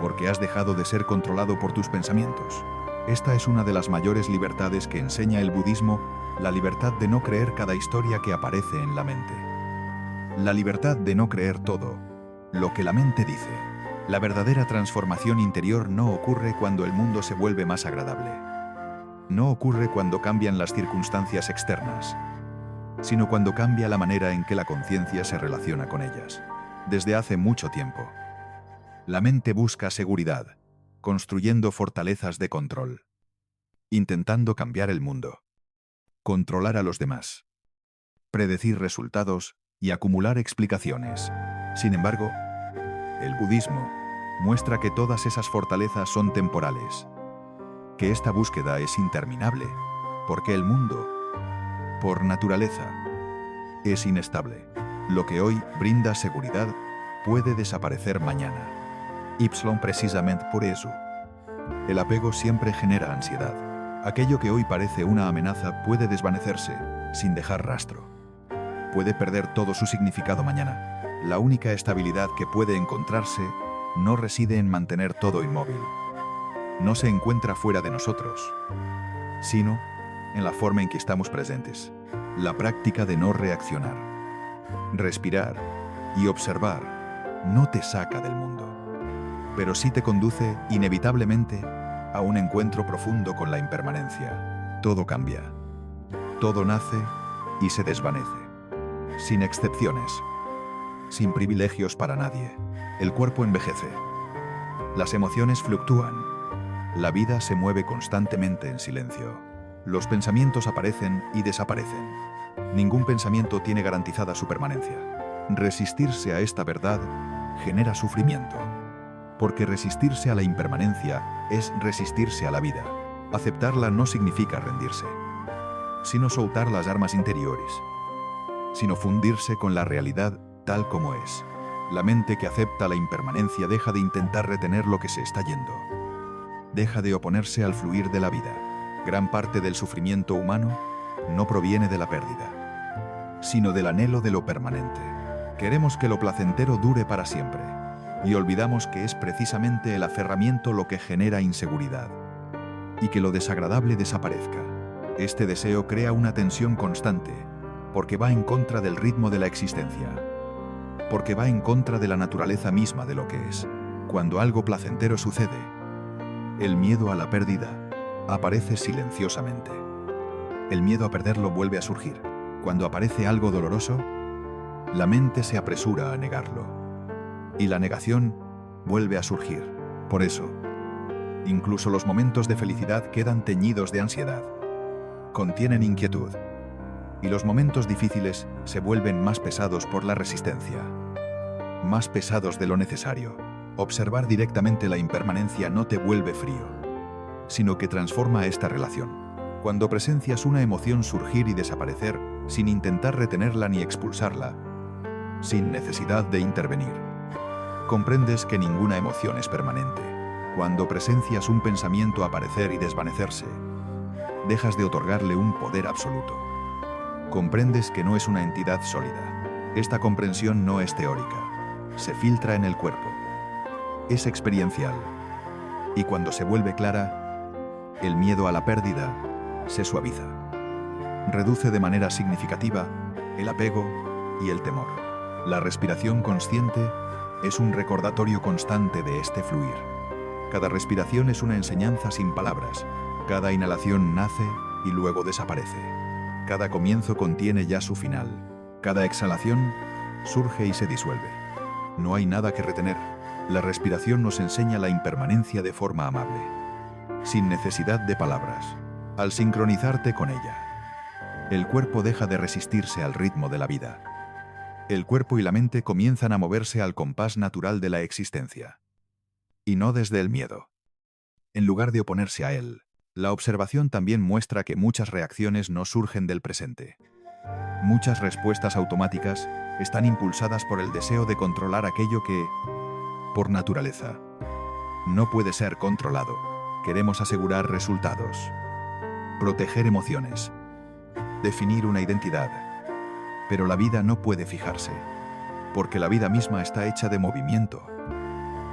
porque has dejado de ser controlado por tus pensamientos. Esta es una de las mayores libertades que enseña el budismo, la libertad de no creer cada historia que aparece en la mente. La libertad de no creer todo lo que la mente dice. La verdadera transformación interior no ocurre cuando el mundo se vuelve más agradable. No ocurre cuando cambian las circunstancias externas, sino cuando cambia la manera en que la conciencia se relaciona con ellas. Desde hace mucho tiempo, la mente busca seguridad, construyendo fortalezas de control, intentando cambiar el mundo, controlar a los demás, predecir resultados y acumular explicaciones. Sin embargo, el budismo muestra que todas esas fortalezas son temporales, que esta búsqueda es interminable, porque el mundo, por naturaleza, es inestable. Lo que hoy brinda seguridad puede desaparecer mañana. Precisamente por eso, el apego siempre genera ansiedad. Aquello que hoy parece una amenaza puede desvanecerse sin dejar rastro. Puede perder todo su significado mañana. La única estabilidad que puede encontrarse no reside en mantener todo inmóvil. No se encuentra fuera de nosotros, sino en la forma en que estamos presentes. La práctica de no reaccionar, respirar y observar no te saca del mundo, pero sí te conduce inevitablemente a un encuentro profundo con la impermanencia. Todo cambia, todo nace y se desvanece, sin excepciones, sin privilegios para nadie. El cuerpo envejece, las emociones fluctúan, la vida se mueve constantemente en silencio. Los pensamientos aparecen y desaparecen. Ningún pensamiento tiene garantizada su permanencia. Resistirse a esta verdad genera sufrimiento, porque resistirse a la impermanencia es resistirse a la vida. Aceptarla no significa rendirse, sino soltar las armas interiores, sino fundirse con la realidad tal como es. La mente que acepta la impermanencia deja de intentar retener lo que se está yendo. Deja de oponerse al fluir de la vida. Gran parte del sufrimiento humano no proviene de la pérdida, sino del anhelo de lo permanente. Queremos que lo placentero dure para siempre, y olvidamos que es precisamente el aferramiento lo que genera inseguridad, y que lo desagradable desaparezca. Este deseo crea una tensión constante, porque va en contra del ritmo de la existencia, porque va en contra de la naturaleza misma de lo que es. Cuando algo placentero sucede, el miedo a la pérdida aparece silenciosamente. El miedo a perderlo vuelve a surgir. Cuando aparece algo doloroso, la mente se apresura a negarlo. Y la negación vuelve a surgir. Por eso, incluso los momentos de felicidad quedan teñidos de ansiedad. Contienen inquietud. Y los momentos difíciles se vuelven más pesados por la resistencia. Más pesados de lo necesario. Observar directamente la impermanencia no te vuelve frío, sino que transforma esta relación. Cuando presencias una emoción surgir y desaparecer, sin intentar retenerla ni expulsarla, sin necesidad de intervenir, comprendes que ninguna emoción es permanente. Cuando presencias un pensamiento aparecer y desvanecerse, dejas de otorgarle un poder absoluto. Comprendes que no es una entidad sólida. Esta comprensión no es teórica, se filtra en el cuerpo. Es experiencial, y cuando se vuelve clara, el miedo a la pérdida se suaviza. Reduce de manera significativa el apego y el temor. La respiración consciente es un recordatorio constante de este fluir. Cada respiración es una enseñanza sin palabras. Cada inhalación nace y luego desaparece. Cada comienzo contiene ya su final. Cada exhalación surge y se disuelve. No hay nada que retener. La respiración nos enseña la impermanencia de forma amable, sin necesidad de palabras. Al sincronizarte con ella, el cuerpo deja de resistirse al ritmo de la vida. El cuerpo y la mente comienzan a moverse al compás natural de la existencia, y no desde el miedo. En lugar de oponerse a él, la observación también muestra que muchas reacciones no surgen del presente. Muchas respuestas automáticas están impulsadas por el deseo de controlar aquello que, por naturaleza, no puede ser controlado. Queremos asegurar resultados, proteger emociones, definir una identidad. Pero la vida no puede fijarse, porque la vida misma está hecha de movimiento.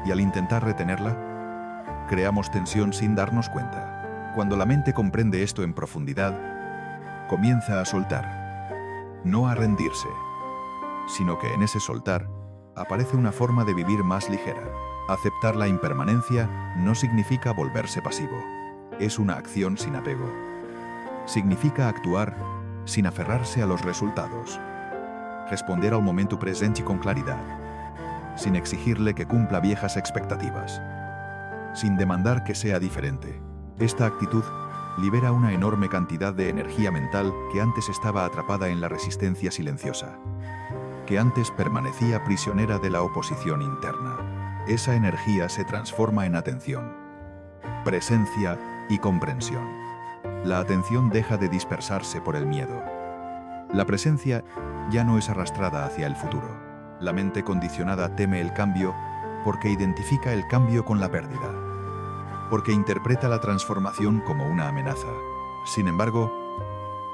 Y al intentar retenerla, creamos tensión sin darnos cuenta. Cuando la mente comprende esto en profundidad, comienza a soltar, no a rendirse, sino que en ese soltar aparece una forma de vivir más ligera. Aceptar la impermanencia no significa volverse pasivo. Es una acción sin apego. Significa actuar sin aferrarse a los resultados. Responder al momento presente con claridad, sin exigirle que cumpla viejas expectativas, sin demandar que sea diferente. Esta actitud libera una enorme cantidad de energía mental que antes estaba atrapada en la resistencia silenciosa, que antes permanecía prisionera de la oposición interna. Esa energía se transforma en atención, presencia y comprensión. La atención deja de dispersarse por el miedo. La presencia ya no es arrastrada hacia el futuro. La mente condicionada teme el cambio porque identifica el cambio con la pérdida, porque interpreta la transformación como una amenaza. Sin embargo,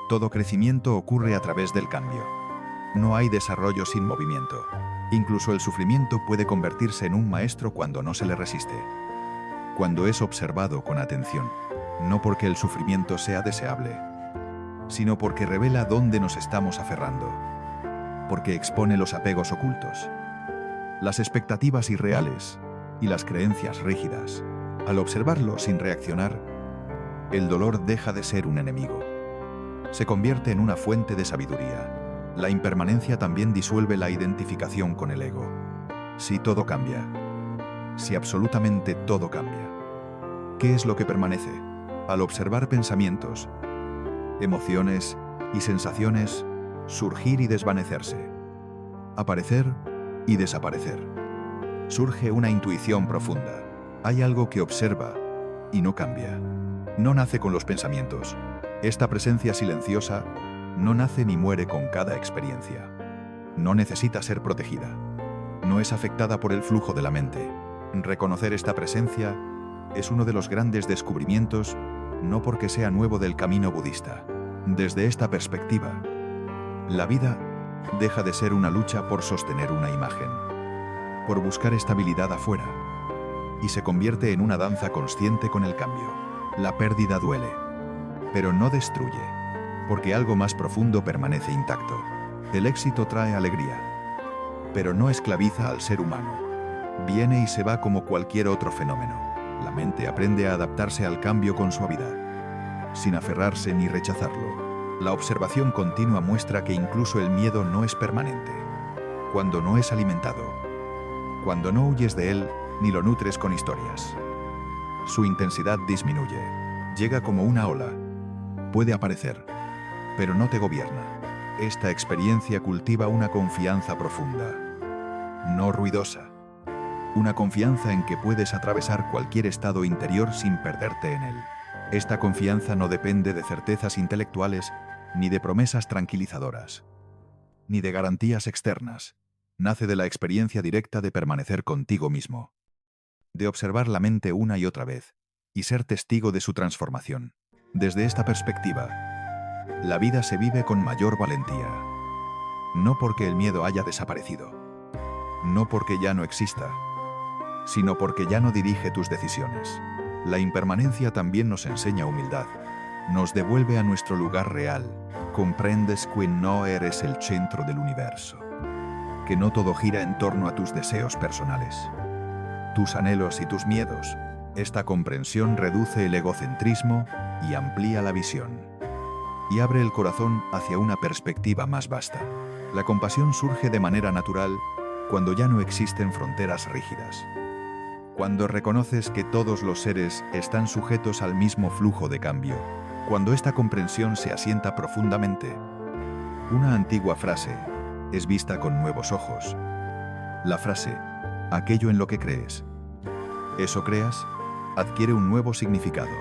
todo crecimiento ocurre a través del cambio. No hay desarrollo sin movimiento. Incluso el sufrimiento puede convertirse en un maestro cuando no se le resiste, cuando es observado con atención, no porque el sufrimiento sea deseable, sino porque revela dónde nos estamos aferrando, porque expone los apegos ocultos, las expectativas irreales y las creencias rígidas. Al observarlo sin reaccionar, el dolor deja de ser un enemigo. Se convierte en una fuente de sabiduría. La impermanencia también disuelve la identificación con el ego. Si todo cambia, si absolutamente todo cambia, ¿qué es lo que permanece? Al observar pensamientos, emociones y sensaciones surgir y desvanecerse, aparecer y desaparecer, surge una intuición profunda. Hay algo que observa y no cambia. No nace con los pensamientos. Esta presencia silenciosa no nace ni muere con cada experiencia. No necesita ser protegida. No es afectada por el flujo de la mente. Reconocer esta presencia es uno de los grandes descubrimientos, no porque sea nuevo del camino budista. Desde esta perspectiva, la vida deja de ser una lucha por sostener una imagen, por buscar estabilidad afuera, y se convierte en una danza consciente con el cambio. La pérdida duele, pero no destruye, porque algo más profundo permanece intacto. El éxito trae alegría, pero no esclaviza al ser humano. Viene y se va como cualquier otro fenómeno. La mente aprende a adaptarse al cambio con suavidad, sin aferrarse ni rechazarlo. La observación continua muestra que incluso el miedo no es permanente. Cuando no es alimentado, cuando no huyes de él ni lo nutres con historias, su intensidad disminuye. Llega como una ola. Puede aparecer, pero no te gobierna. Esta experiencia cultiva una confianza profunda, no ruidosa. Una confianza en que puedes atravesar cualquier estado interior sin perderte en él. Esta confianza no depende de certezas intelectuales, ni de promesas tranquilizadoras, ni de garantías externas. Nace de la experiencia directa de permanecer contigo mismo, de observar la mente una y otra vez, y ser testigo de su transformación. Desde esta perspectiva, la vida se vive con mayor valentía. No porque el miedo haya desaparecido, no porque ya no exista, sino porque ya no dirige tus decisiones. La impermanencia también nos enseña humildad. Nos devuelve a nuestro lugar real. Comprendes que no eres el centro del universo, que no todo gira en torno a tus deseos personales, tus anhelos y tus miedos. Esta comprensión reduce el egocentrismo y amplía la visión, y abre el corazón hacia una perspectiva más vasta. La compasión surge de manera natural cuando ya no existen fronteras rígidas. Cuando reconoces que todos los seres están sujetos al mismo flujo de cambio. Cuando esta comprensión se asienta profundamente, una antigua frase es vista con nuevos ojos. La frase, aquello en lo que crees, eso creas, adquiere un nuevo significado.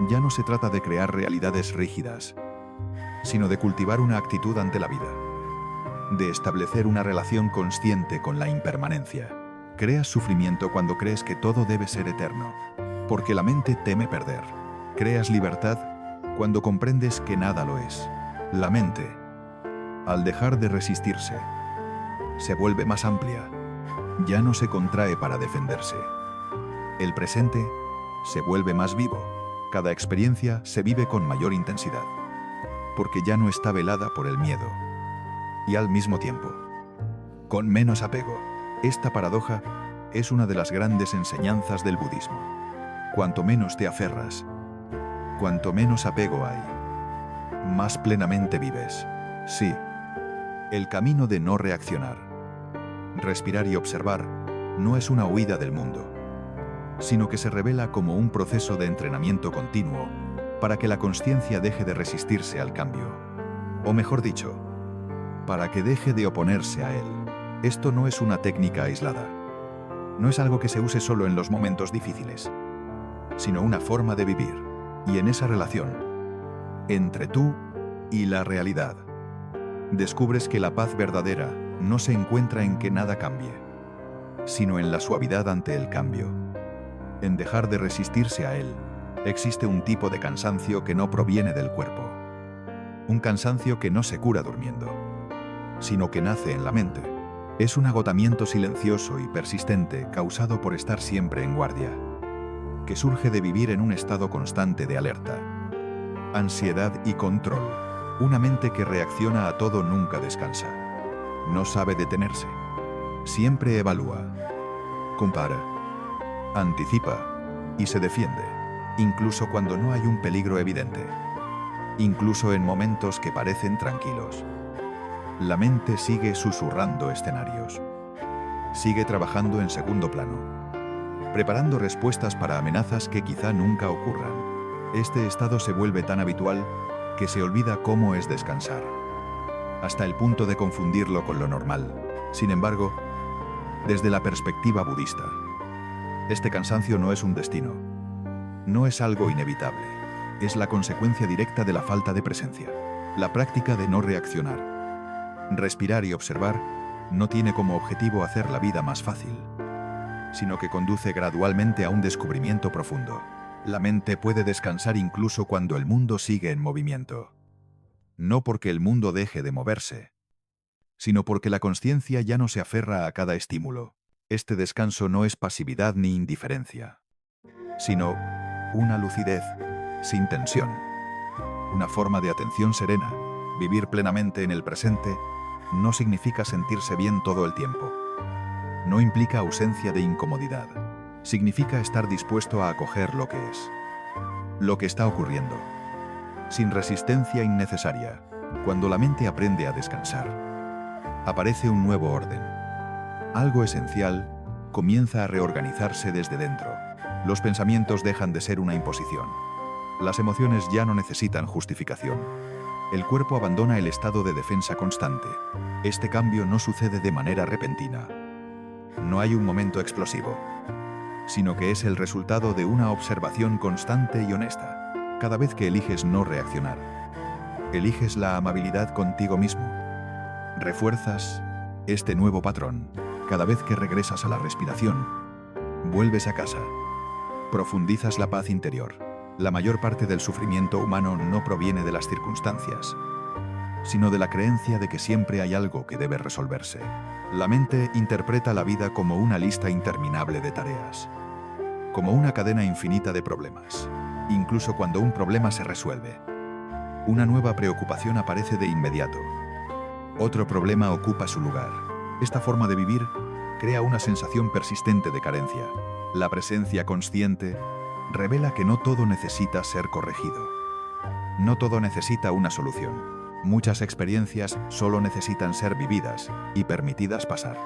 Ya no se trata de crear realidades rígidas, sino de cultivar una actitud ante la vida, de establecer una relación consciente con la impermanencia. Creas sufrimiento cuando crees que todo debe ser eterno, porque la mente teme perder. Creas libertad cuando comprendes que nada lo es. La mente, al dejar de resistirse, se vuelve más amplia, ya no se contrae para defenderse. El presente se vuelve más vivo. Cada experiencia se vive con mayor intensidad, porque ya no está velada por el miedo. Y al mismo tiempo, con menos apego. Esta paradoja es una de las grandes enseñanzas del budismo. Cuanto menos te aferras, cuanto menos apego hay, más plenamente vives. Sí, el camino de no reaccionar, respirar y observar, no es una huida del mundo, sino que se revela como un proceso de entrenamiento continuo para que la consciencia deje de resistirse al cambio. O mejor dicho, para que deje de oponerse a él. Esto no es una técnica aislada. No es algo que se use solo en los momentos difíciles, sino una forma de vivir. Y en esa relación, entre tú y la realidad, descubres que la paz verdadera no se encuentra en que nada cambie, sino en la suavidad ante el cambio. En dejar de resistirse a él, existe un tipo de cansancio que no proviene del cuerpo. Un cansancio que no se cura durmiendo, sino que nace en la mente. Es un agotamiento silencioso y persistente causado por estar siempre en guardia, que surge de vivir en un estado constante de alerta, ansiedad y control. Una mente que reacciona a todo nunca descansa. No sabe detenerse. Siempre evalúa, compara, anticipa y se defiende, incluso cuando no hay un peligro evidente, incluso en momentos que parecen tranquilos. La mente sigue susurrando escenarios. Sigue trabajando en segundo plano, preparando respuestas para amenazas que quizá nunca ocurran. Este estado se vuelve tan habitual que se olvida cómo es descansar, hasta el punto de confundirlo con lo normal. Sin embargo, desde la perspectiva budista, este cansancio no es un destino, no es algo inevitable, es la consecuencia directa de la falta de presencia. La práctica de no reaccionar, respirar y observar, no tiene como objetivo hacer la vida más fácil, sino que conduce gradualmente a un descubrimiento profundo. La mente puede descansar incluso cuando el mundo sigue en movimiento. No porque el mundo deje de moverse, sino porque la consciencia ya no se aferra a cada estímulo. Este descanso no es pasividad ni indiferencia, sino una lucidez sin tensión, una forma de atención serena. Vivir plenamente en el presente no significa sentirse bien todo el tiempo. No implica ausencia de incomodidad. Significa estar dispuesto a acoger lo que es, lo que está ocurriendo, sin resistencia innecesaria. Cuando la mente aprende a descansar, aparece un nuevo orden. Algo esencial comienza a reorganizarse desde dentro. Los pensamientos dejan de ser una imposición. Las emociones ya no necesitan justificación. El cuerpo abandona el estado de defensa constante. Este cambio no sucede de manera repentina. No hay un momento explosivo, sino que es el resultado de una observación constante y honesta. Cada vez que eliges no reaccionar, eliges la amabilidad contigo mismo. Refuerzas este nuevo patrón. Cada vez que regresas a la respiración, vuelves a casa. Profundizas la paz interior. La mayor parte del sufrimiento humano no proviene de las circunstancias, sino de la creencia de que siempre hay algo que debe resolverse. La mente interpreta la vida como una lista interminable de tareas, como una cadena infinita de problemas. Incluso cuando un problema se resuelve, una nueva preocupación aparece de inmediato. Otro problema ocupa su lugar. Esta forma de vivir crea una sensación persistente de carencia. La presencia consciente revela que no todo necesita ser corregido. No todo necesita una solución. Muchas experiencias solo necesitan ser vividas y permitidas pasar,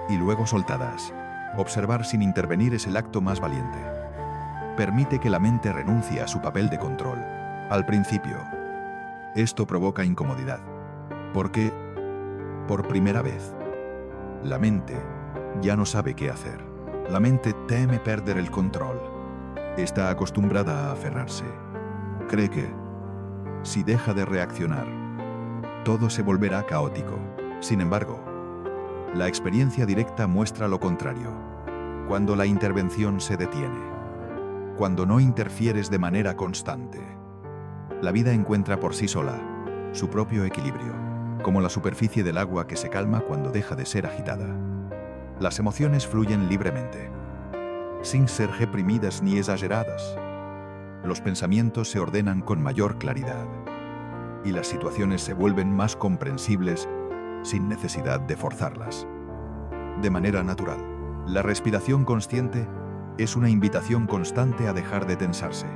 y luego soltadas. Observar sin intervenir es el acto más valiente. Permite que la mente renuncie a su papel de control. Al principio, esto provoca incomodidad, porque, por primera vez, la mente ya no sabe qué hacer. La mente teme perder el control. Está acostumbrada a aferrarse. Cree que, si deja de reaccionar, todo se volverá caótico. Sin embargo, la experiencia directa muestra lo contrario. Cuando la intervención se detiene, cuando no interfieres de manera constante, la vida encuentra por sí sola su propio equilibrio, como la superficie del agua que se calma cuando deja de ser agitada. Las emociones fluyen libremente, sin ser reprimidas ni exageradas. Los pensamientos se ordenan con mayor claridad y las situaciones se vuelven más comprensibles sin necesidad de forzarlas. De manera natural, la respiración consciente es una invitación constante a dejar de tensarse,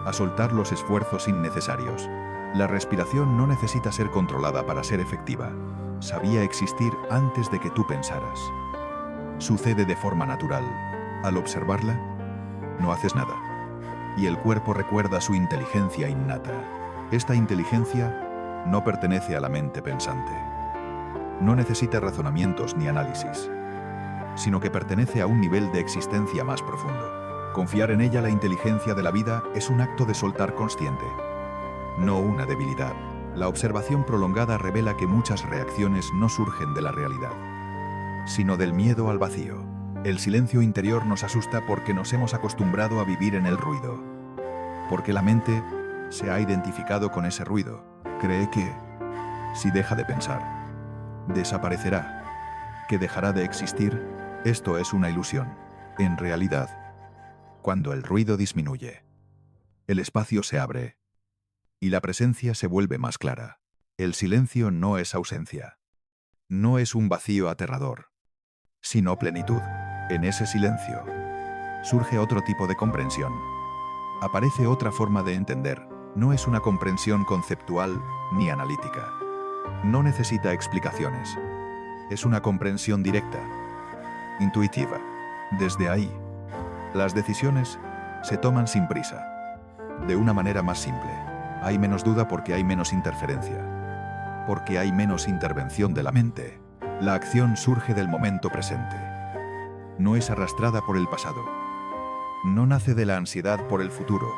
a soltar los esfuerzos innecesarios. La respiración no necesita ser controlada para ser efectiva. Sabía existir antes de que tú pensaras. Sucede de forma natural. Al observarla, no haces nada. Y el cuerpo recuerda su inteligencia innata. Esta inteligencia no pertenece a la mente pensante. No necesita razonamientos ni análisis, sino que pertenece a un nivel de existencia más profundo. Confiar en ella, la inteligencia de la vida, es un acto de soltar consciente, no una debilidad. La observación prolongada revela que muchas reacciones no surgen de la realidad, sino del miedo al vacío. El silencio interior nos asusta porque nos hemos acostumbrado a vivir en el ruido, porque la mente se ha identificado con ese ruido. Cree que, si deja de pensar, desaparecerá, que dejará de existir. Esto es una ilusión. En realidad, cuando el ruido disminuye, el espacio se abre y la presencia se vuelve más clara. El silencio no es ausencia, no es un vacío aterrador, sino plenitud. En ese silencio surge otro tipo de comprensión. Aparece otra forma de entender. No es una comprensión conceptual ni analítica. No necesita explicaciones. Es una comprensión directa, intuitiva. Desde ahí, las decisiones se toman sin prisa, de una manera más simple. Hay menos duda porque hay menos interferencia, porque hay menos intervención de la mente. La acción surge del momento presente. No es arrastrada por el pasado. No nace de la ansiedad por el futuro,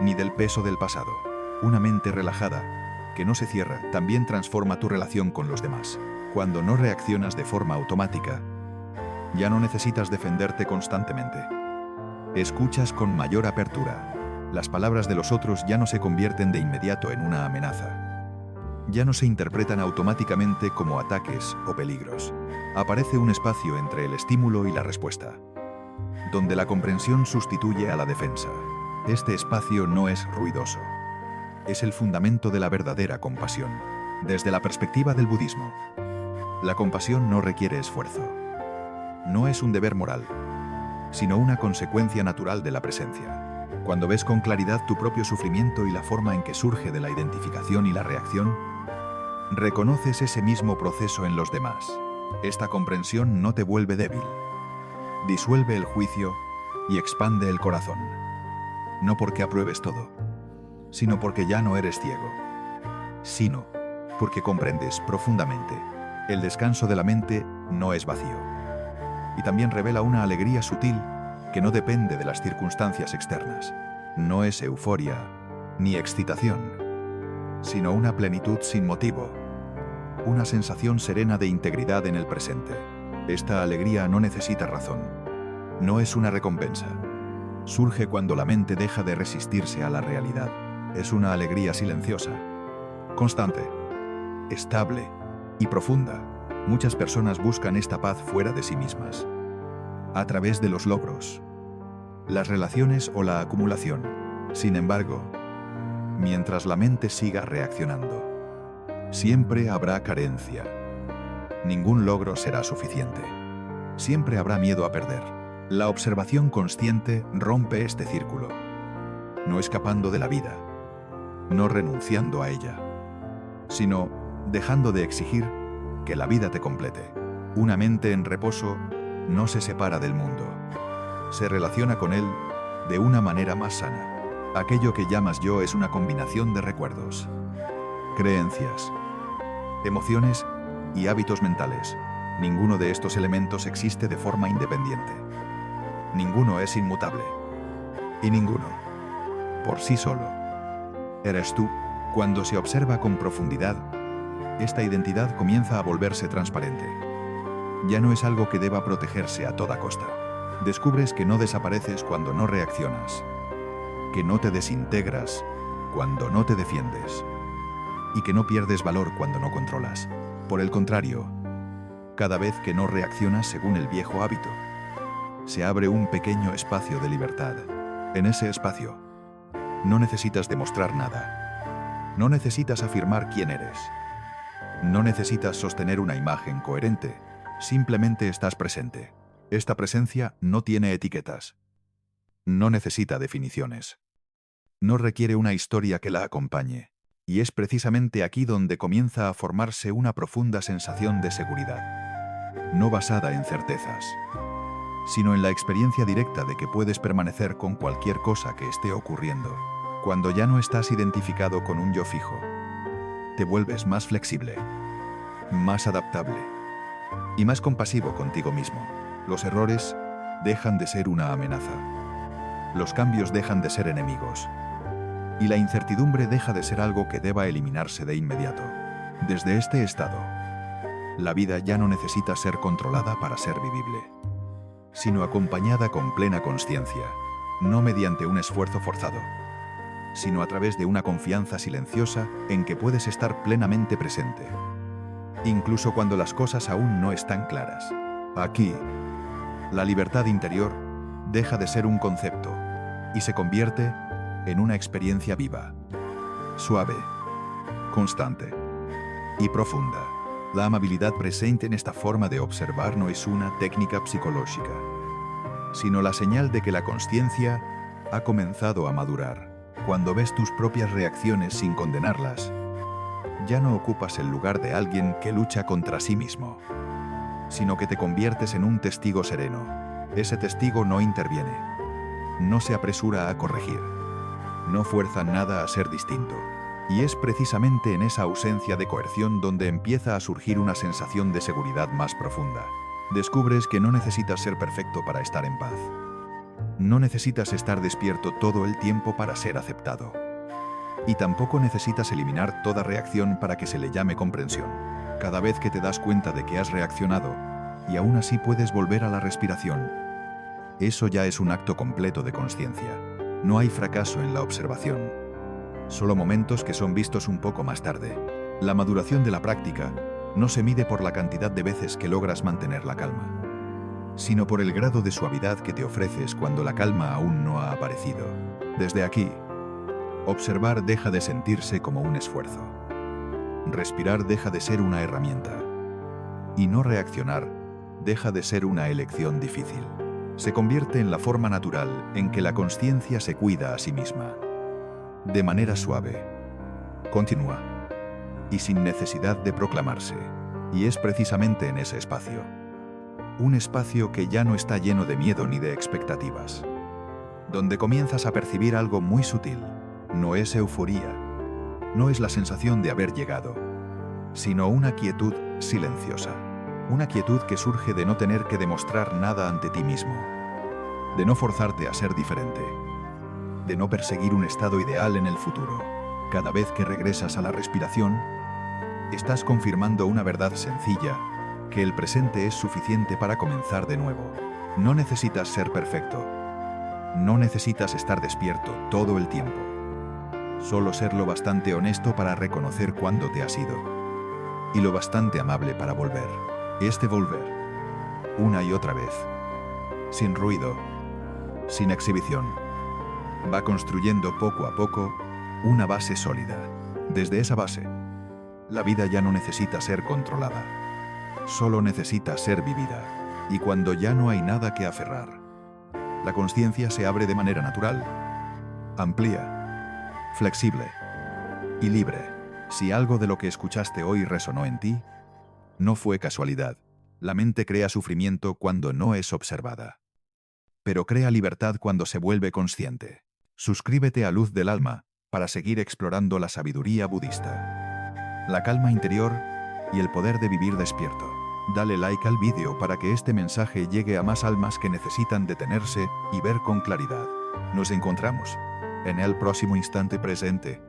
ni del peso del pasado. Una mente relajada, que no se cierra, también transforma tu relación con los demás. Cuando no reaccionas de forma automática, ya no necesitas defenderte constantemente. Escuchas con mayor apertura. Las palabras de los otros ya no se convierten de inmediato en una amenaza. Ya no se interpretan automáticamente como ataques o peligros. Aparece un espacio entre el estímulo y la respuesta, donde la comprensión sustituye a la defensa. Este espacio no es ruidoso. Es el fundamento de la verdadera compasión. Desde la perspectiva del budismo, la compasión no requiere esfuerzo. No es un deber moral, sino una consecuencia natural de la presencia. Cuando ves con claridad tu propio sufrimiento y la forma en que surge de la identificación y la reacción, reconoces ese mismo proceso en los demás. Esta comprensión no te vuelve débil. Disuelve el juicio y expande el corazón. No porque apruebes todo, sino porque ya no eres ciego, sino porque comprendes profundamente. El descanso de la mente no es vacío. Y también revela una alegría sutil que no depende de las circunstancias externas. No es euforia ni excitación, sino una plenitud sin motivo, una sensación serena de integridad en el presente. Esta alegría no necesita razón, no es una recompensa. Surge cuando la mente deja de resistirse a la realidad. Es una alegría silenciosa, constante, estable y profunda. Muchas personas buscan esta paz fuera de sí mismas, a través de los logros, las relaciones o la acumulación. Sin embargo, mientras la mente siga reaccionando, siempre habrá carencia. Ningún logro será suficiente. Siempre habrá miedo a perder. La observación consciente rompe este círculo, no escapando de la vida, no renunciando a ella, sino dejando de exigir que la vida te complete. Una mente en reposo no se separa del mundo, se relaciona con él de una manera más sana. Aquello que llamas yo es una combinación de recuerdos, creencias, emociones y hábitos mentales. Ninguno de estos elementos existe de forma independiente. Ninguno es inmutable. Y ninguno, por sí solo, eres tú. Cuando se observa con profundidad, esta identidad comienza a volverse transparente. Ya no es algo que deba protegerse a toda costa. Descubres que no desapareces cuando no reaccionas, que no te desintegras cuando no te defiendes, y que no pierdes valor cuando no controlas. Por el contrario, Cada vez que no reaccionas según el viejo hábito, se abre un pequeño espacio de libertad. En ese espacio, no necesitas demostrar nada. No necesitas afirmar quién eres. No necesitas sostener una imagen coherente. Simplemente estás presente. Esta presencia no tiene etiquetas. No necesita definiciones. No requiere una historia que la acompañe. Y es precisamente aquí donde comienza a formarse una profunda sensación de seguridad. No basada en certezas, sino en la experiencia directa de que puedes permanecer con cualquier cosa que esté ocurriendo. Cuando ya no estás identificado con un yo fijo, te vuelves más flexible, más adaptable y más compasivo contigo mismo. Los errores dejan de ser una amenaza. Los cambios dejan de ser enemigos. Y la incertidumbre deja de ser algo que deba eliminarse de inmediato. Desde este estado, la vida ya no necesita ser controlada para ser vivible, sino acompañada con plena consciencia, no mediante un esfuerzo forzado, sino a través de una confianza silenciosa en que puedes estar plenamente presente, incluso cuando las cosas aún no están claras. Aquí, la libertad interior deja de ser un concepto y se convierte en una experiencia viva, suave, constante y profunda. La amabilidad presente en esta forma de observar no es una técnica psicológica, sino la señal de que la consciencia ha comenzado a madurar. Cuando ves tus propias reacciones sin condenarlas, ya no ocupas el lugar de alguien que lucha contra sí mismo, sino que te conviertes en un testigo sereno. Ese testigo no interviene, no se apresura a corregir, no fuerza nada a ser distinto. Y es precisamente en esa ausencia de coerción donde empieza a surgir una sensación de seguridad más profunda. Descubres que no necesitas ser perfecto para estar en paz. No necesitas estar despierto todo el tiempo para ser aceptado. Y tampoco necesitas eliminar toda reacción para que se le llame comprensión. Cada vez que te das cuenta de que has reaccionado, y aún así puedes volver a la respiración, eso ya es un acto completo de consciencia. No hay fracaso en la observación, solo momentos que son vistos un poco más tarde. La maduración de la práctica no se mide por la cantidad de veces que logras mantener la calma, sino por el grado de suavidad que te ofreces cuando la calma aún no ha aparecido. Desde aquí, observar deja de sentirse como un esfuerzo. Respirar deja de ser una herramienta. Y no reaccionar deja de ser una elección difícil. Se convierte en la forma natural en que la consciencia se cuida a sí misma, de manera suave, continua y sin necesidad de proclamarse. Y es precisamente en ese espacio, un espacio que ya no está lleno de miedo ni de expectativas, donde comienzas a percibir algo muy sutil. No es euforía, no es la sensación de haber llegado, sino una quietud silenciosa. Una quietud que surge de no tener que demostrar nada ante ti mismo, de no forzarte a ser diferente, de no perseguir un estado ideal en el futuro. Cada vez que regresas a la respiración, estás confirmando una verdad sencilla, que el presente es suficiente para comenzar de nuevo. No necesitas ser perfecto, no necesitas estar despierto todo el tiempo, solo ser lo bastante honesto para reconocer cuándo te has ido, y lo bastante amable para volver. Este volver, una y otra vez, sin ruido, sin exhibición, va construyendo poco a poco una base sólida. Desde esa base, la vida ya no necesita ser controlada, solo necesita ser vivida. Y cuando ya no hay nada que aferrar, la consciencia se abre de manera natural, amplia, flexible y libre. Si algo de lo que escuchaste hoy resonó en ti, no fue casualidad. La mente crea sufrimiento cuando no es observada, pero crea libertad cuando se vuelve consciente. Suscríbete a Luz del Alma para seguir explorando la sabiduría budista, la calma interior y el poder de vivir despierto. Dale like al vídeo para que este mensaje llegue a más almas que necesitan detenerse y ver con claridad. Nos encontramos en el próximo instante presente.